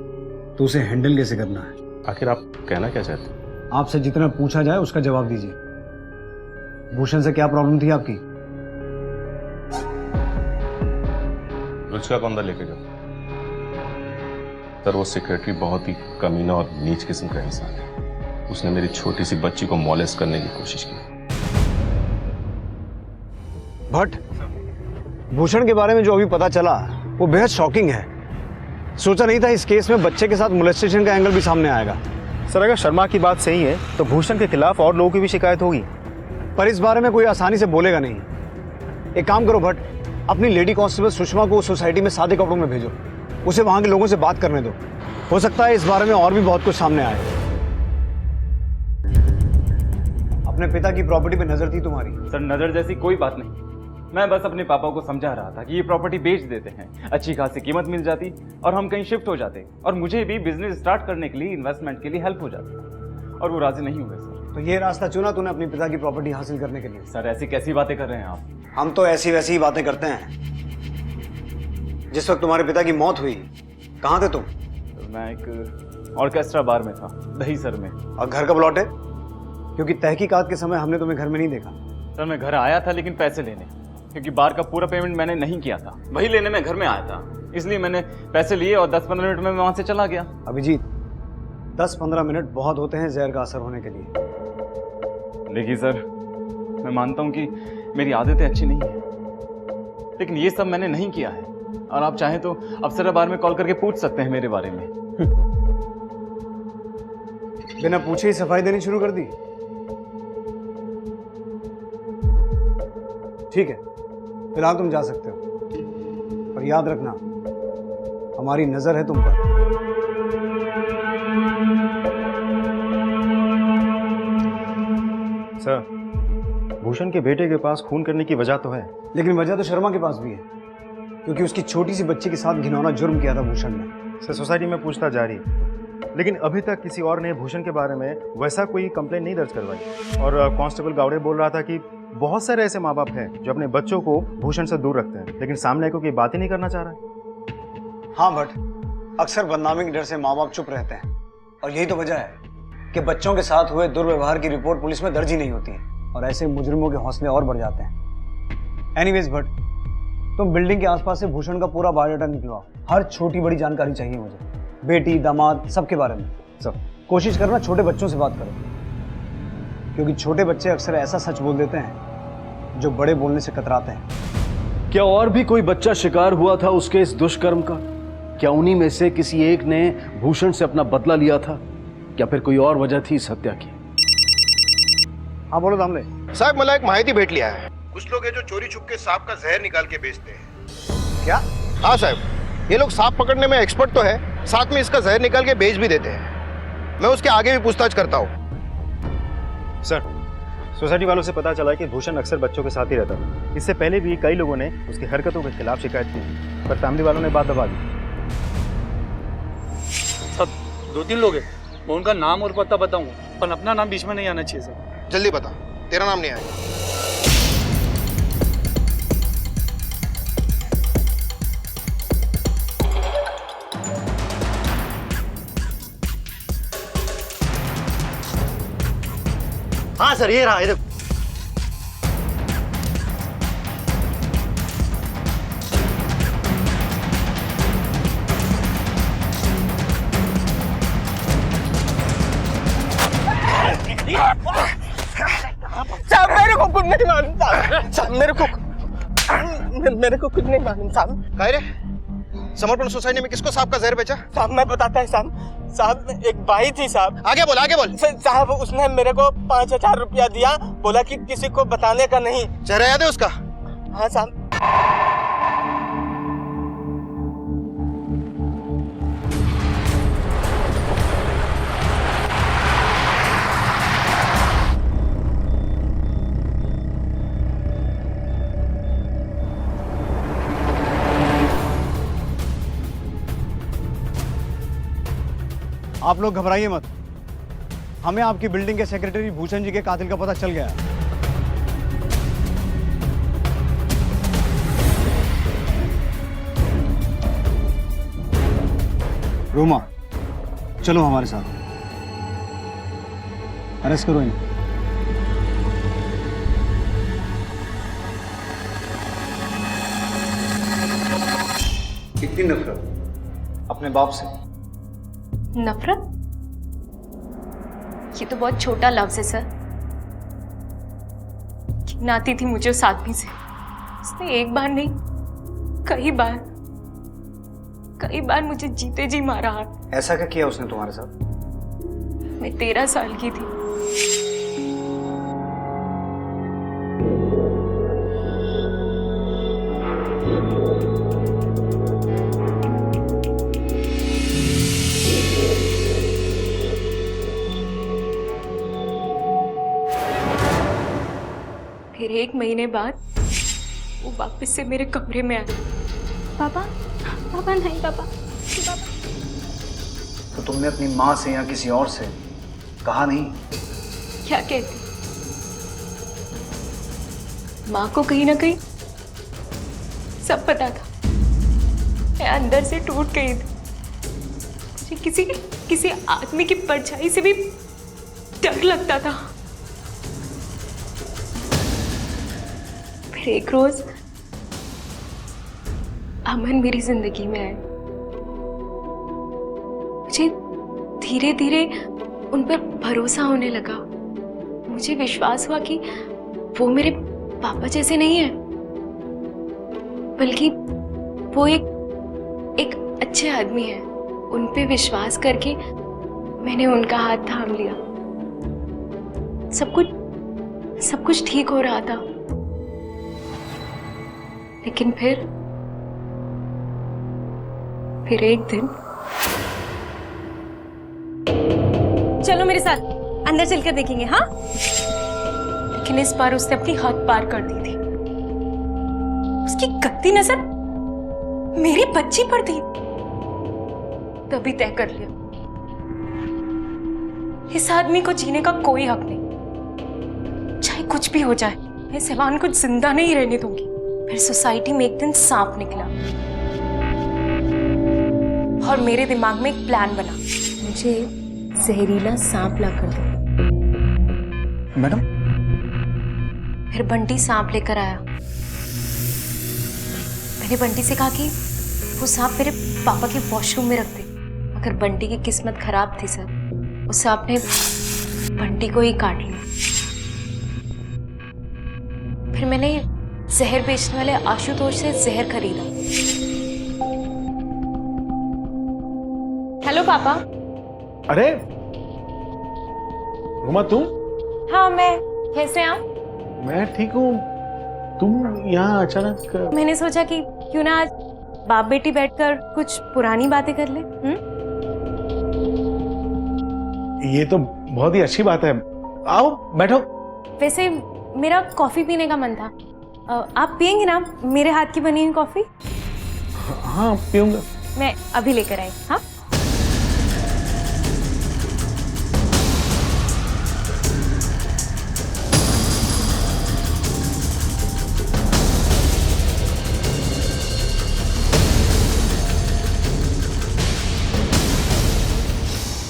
तो उसे हैंडल कैसे करना है। आखिर आप कहना क्या चाहते हैं? आपसे जितना पूछा जाए उसका जवाब दीजिए। भूषण से क्या प्रॉब्लम थी आपकी? रुचिका को अंदर लेके जाओ। सर, वो सेक्रेटरी बहुत ही कमीना और नीच किस्म का इंसान है। उसने मेरी छोटी सी बच्ची को मॉलेस्ट करने की कोशिश की। भट्ट, भूषण के बारे में जो अभी पता चला वो बेहद शॉकिंग है। सोचा नहीं था इस केस में बच्चे के साथ मोलेस्टेशन का एंगल भी सामने आएगा। सर, अगर शर्मा की बात सही है तो भूषण के खिलाफ और लोगों की भी शिकायत होगी, पर इस बारे में कोई आसानी से बोलेगा नहीं। एक काम करो भट्ट, अपनी लेडी कांस्टेबल सुषमा को सोसाइटी में सादे कपड़ों में भेजो, उसे वहां के लोगों से बात करने दो। हो सकता है इस बारे में और भी बहुत कुछ सामने आए। अपने पिता की प्रॉपर्टी पे नजर थी तुम्हारी? सर, नजर जैसी कोई बात नहीं। मैं बस अपने पापा को समझा रहा था कि ये प्रॉपर्टी बेच देते हैं, अच्छी खासी कीमत मिल जाती और हम कहीं शिफ्ट हो जाते, और मुझे भी बिजनेस स्टार्ट करने के लिए, इन्वेस्टमेंट के लिए हेल्प हो जाती, और वो राजी नहीं हुए सर। तो ये रास्ता चुना तूने अपने पिता की प्रॉपर्टी हासिल करने के लिए? सर, ऐसी कैसी बातें कर रहे हैं आप? हम तो ऐसी वैसी ही बातें करते हैं। जिस वक्त तुम्हारे पिता की मौत हुई कहाँ थे तुम? मैं एक ऑर्केस्ट्रा बार में था, दहीसर में। और घर कब लौटे? क्योंकि तहकीकात के समय हमने तुम्हें घर में नहीं देखा। सर, मैं घर आया था लेकिन पैसे लेने, क्योंकि बार का पूरा पेमेंट मैंने नहीं किया था, वही लेने मैं घर में आया था। इसलिए मैंने पैसे लिए और 10-15 मिनट में मैं वहां से चला गया। अभिजीत, 10-15 मिनट बहुत होते हैं जहर का असर होने के लिए। देखिए सर, मैं मानता हूं कि मेरी आदतें अच्छी नहीं है, लेकिन ये सब मैंने नहीं किया है, और आप चाहें तो अफसर बार में कॉल करके पूछ सकते हैं मेरे बारे में। बिना पूछे ही सफाई देनी शुरू कर दी? ठीक है, फिलहाल तुम जा सकते हो, पर याद रखना हमारी नजर है तुम पर। सर, भूषण के बेटे के पास खून करने की वजह तो है, लेकिन वजह तो शर्मा के पास भी है, क्योंकि उसकी छोटी सी बच्ची के साथ घिनौना जुर्म किया था भूषण ने। सर, सोसाइटी में पूछताछ जारी है, लेकिन अभी तक किसी और ने भूषण के बारे में वैसा कोई कंप्लेंट नहीं दर्ज करवाई। और कांस्टेबल गावड़े बोल रहा था कि बहुत सारे ऐसे माँ बाप हैं जो अपने बच्चों को भूषण से दूर रखते हैं, लेकिन सामने को कोई बात ही नहीं करना चाह रहा है। हाँ बट अक्सर बदनामी के डर से माँ बाप चुप रहते हैं, और यही तो वजह है कि बच्चों के साथ हुए दुर्व्यवहार की रिपोर्ट पुलिस में दर्ज ही नहीं होती है, और ऐसे मुजरिमों के हौसले और बढ़ जाते हैं। एनीवेज भट्ट, तुम बिल्डिंग के आसपास से भूषण का पूरा बायोडाटा निकलवाओ। हर छोटी बड़ी जानकारी चाहिए मुझे, बेटी, दामाद, सबके बारे में। सब कोशिश करना छोटे बच्चों से बात करो, क्योंकि छोटे बच्चे अक्सर ऐसा सच बोल देते हैं जो बड़े बोलने से कतराते हैं। क्या और भी कोई बच्चा शिकार हुआ था उसके इस दुष्कर्म का? क्या उन्हीं में से किसी एक ने भूषण से अपना बदला लिया था, या फिर कोई और वजह थी इस हत्या की? हाँ बोलो दामले। साहब, मला एक माहिती भेटली आहे। कुछ लोग हैं जो चोरी छुप के सांप का जहर निकाल के बेचते हैं। क्या? हाँ साहब, ये लोग सांप पकड़ने में एक्सपर्ट तो है, साथ में इसका जहर निकाल के बेच भी देते हैं। मैं उसके आगे भी पूछताछ करता हूँ। सर, सोसाइटी वालों से पता चला कि भूषण अक्सर बच्चों के साथ ही रहता था। इससे पहले भी कई लोगों ने उसकी हरकतों के खिलाफ शिकायत की, पर फैमिली वालों ने बात दबा दी। सब 2-3 लोग हैं, मैं उनका नाम और पता बताऊंगा, पर अपना नाम बीच में नहीं आना चाहिए सर। जल्दी बता, तेरा नाम नहीं आएगा। हाँ सर, ये रहा, ये देखो। नहीं मालूम साहब। साहब मेरे को कुछ नहीं मालूम साहब। काहे रे? समर्पण सोसाइटी में किसको सांप का जहर बेचा? साहब मैं बताता है साहब। साहब एक बाई थी साहब। आगे बोल आगे बोल। साहब उसने मेरे को 5,000 रुपया दिया, बोला कि किसी को बताने का नहीं। चेहरा याद है उसका? हाँ साहब। आप लोग घबराइए मत, हमें आपकी बिल्डिंग के सेक्रेटरी भूषण जी के कातिल का पता चल गया है। रोमा, चलो हमारे साथ, अरेस्ट करो इन्हें। कितनी नफरत अपने बाप से? नफरत? ये तो बहुत छोटा लफ्ज है सर। नाती थी मुझे उस आदमी से, उसने एक बार नहीं कई बार मुझे जीते जी मारा है। ऐसा क्या किया उसने तुम्हारे साथ? मैं 13 साल की थी। फिर 1 महीने बाद वो वापस से मेरे कमरे में आया। पापा नहीं पापा। तो तुमने अपनी माँ से या किसी और से कहा नहीं? क्या कहती? माँ को कहीं ना कहीं सब पता था। मैं अंदर से टूट गई थी। मुझे किसी आदमी की परछाई से भी डर लगता था। फिर एक रोज अमन मेरी जिंदगी में आए। मुझे धीरे धीरे उन पर भरोसा होने लगा। मुझे विश्वास हुआ कि वो मेरे पापा जैसे नहीं है, बल्कि वो एक अच्छे आदमी है। उन पे विश्वास करके मैंने उनका हाथ थाम लिया। सब कुछ ठीक हो रहा था, लेकिन फिर एक दिन। चलो मेरे साथ अंदर चलकर देखेंगे। हाँ, लेकिन इस बार उसने अपनी हद पार कर दी थी। उसकी गंदी नजर मेरी बच्ची पर थी। तभी तय कर लिया, इस आदमी को जीने का कोई हक नहीं। चाहे कुछ भी हो जाए, मैं सेवान को जिंदा नहीं रहने दूंगी। फिर सोसाइटी में एक दिन सांप निकला और मेरे दिमाग में एक प्लान बना। मुझे जहरीला सांप ला कर दो। मैडम? फिर बंटी सांप लेकर आया। मैंने बंटी से कहा कि वो सांप मेरे पापा के वॉशरूम में रख दे, मगर बंटी की किस्मत खराब थी सर। उस सांप ने बंटी को ही काट लिया। फिर मैंने जहर बेचने वाले आशुतोष से जहर खरीदा। हेलो पापा। अरे रोमा, तुम? हाँ मैं। कैसे आप? मैं ठीक हूँ। तुम यहाँ अचानक? मैंने सोचा कि क्यों ना आज बाप बेटी बैठकर कुछ पुरानी बातें कर ले। ये तो बहुत ही अच्छी बात है। आओ बैठो। वैसे मेरा कॉफी पीने का मन था। आप पियेंगे ना मेरे हाथ की बनी हुई कॉफी? हाँ पीऊंगा। मैं अभी लेकर आई। हाँ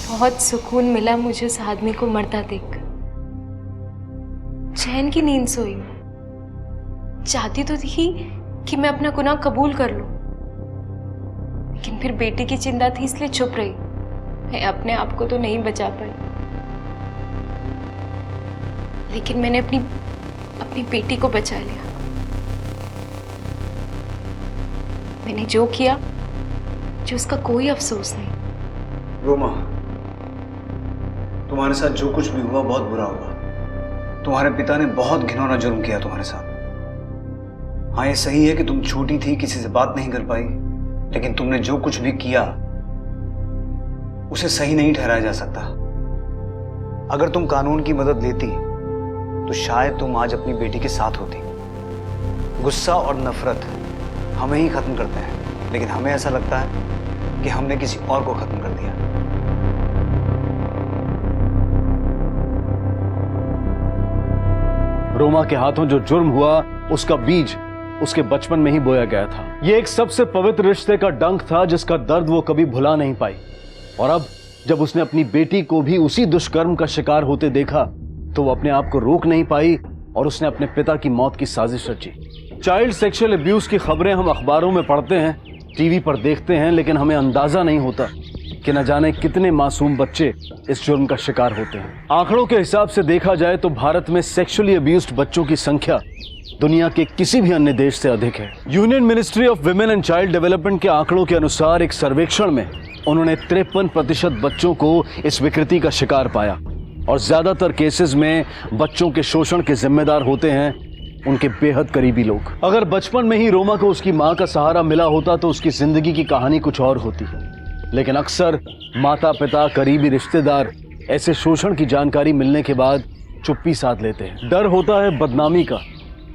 बहुत सुकून मिला मुझे उस आदमी को मरता देखकर। चैन की नींद सोई। चाहती तो थी कि मैं अपना गुनाह कबूल कर लूं, लेकिन फिर बेटी की चिंता थी इसलिए चुप रही। मैं अपने आप को तो नहीं बचा पाई, लेकिन मैंने अपनी अपनी बेटी को बचा लिया। मैंने जो किया जो उसका कोई अफसोस नहीं। रोमा, तुम्हारे साथ जो कुछ भी हुआ बहुत बुरा हुआ। तुम्हारे पिता ने बहुत घिनौना जुर्म किया तुम्हारे साथ। हाँ, ये सही है कि तुम छोटी थी, किसी से बात नहीं कर पाई, लेकिन तुमने जो कुछ भी किया उसे सही नहीं ठहराया जा सकता। अगर तुम कानून की मदद लेती तो शायद तुम आज अपनी बेटी के साथ होती। गुस्सा और नफरत हमें ही खत्म करते हैं, लेकिन हमें ऐसा लगता है कि हमने किसी और को खत्म कर दिया। रोमा के हाथों जो जुर्म हुआ उसका बीज उसके बचपन में ही बोया गया था। ये एक सबसे पवित्र रिश्ते का डंक था जिसका दर्द वो कभी भुला नहीं पाई। और अब जब उसने अपनी बेटी को भी उसी दुष्कर्म का शिकार होते देखा तो वो अपने आप को रोक नहीं पाई और उसने अपने पिता की मौत की साजिश रची। चाइल्ड सेक्सुअल अब्यूज की खबरें हम अखबारों में पढ़ते हैं, टीवी पर देखते हैं, लेकिन हमें अंदाजा नहीं होता कि न जाने कितने मासूम बच्चे इस जुर्म का शिकार होते हैं। आंकड़ों के हिसाब से देखा जाए तो भारत में सेक्सुअली अब्यूज्ड बच्चों की संख्या दुनिया के किसी भी अन्य देश से अधिक है। Union ministry of women and child development के आंकड़ों के अनुसार एक सर्वेक्षण में उन्होंने 53% बच्चों को इस विकृति का शिकार पाया और ज्यादातर केसेस में बच्चों के शोषण के जिम्मेदार होते हैं उनके बेहद करीबी लोग। अगर बचपन में ही रोमा को उसकी माँ का सहारा मिला होता तो उसकी जिंदगी की कहानी कुछ और होती, लेकिन अक्सर माता पिता, करीबी रिश्तेदार ऐसे शोषण की जानकारी मिलने के बाद चुप्पी साध लेते हैं। डर होता है बदनामी का,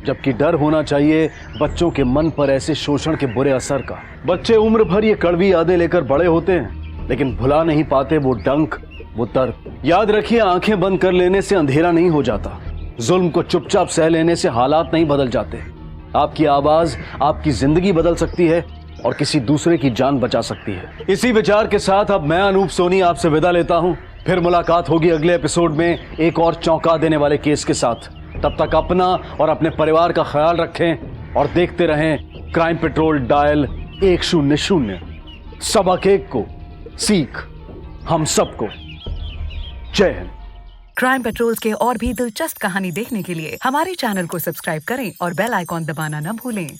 जबकि डर होना चाहिए बच्चों के मन पर ऐसे शोषण के बुरे असर का। बच्चे उम्र भर ये कड़वी यादें लेकर बड़े होते हैं, लेकिन भुला नहीं पाते वो डंक, वो दर्द। याद रखिए, आंखें बंद कर लेने से अंधेरा नहीं हो जाता, जुल्म को चुपचाप सह लेने से हालात नहीं बदल जाते। आपकी आवाज आपकी जिंदगी बदल सकती है और किसी दूसरे की जान बचा सकती है। इसी विचार के साथ अब मैं अनूप सोनी आपसे विदा लेता हूं। फिर मुलाकात होगी अगले एपिसोड में एक और चौंका देने वाले केस के साथ। तब तक अपना और अपने परिवार का ख्याल रखें और देखते रहें क्राइम पेट्रोल डायल 100। सबक एक को सीख हम सबको। जय हिंद। क्राइम पेट्रोल्स के और भी दिलचस्प कहानी देखने के लिए हमारे चैनल को सब्सक्राइब करें और बेल आइकॉन दबाना न भूलें।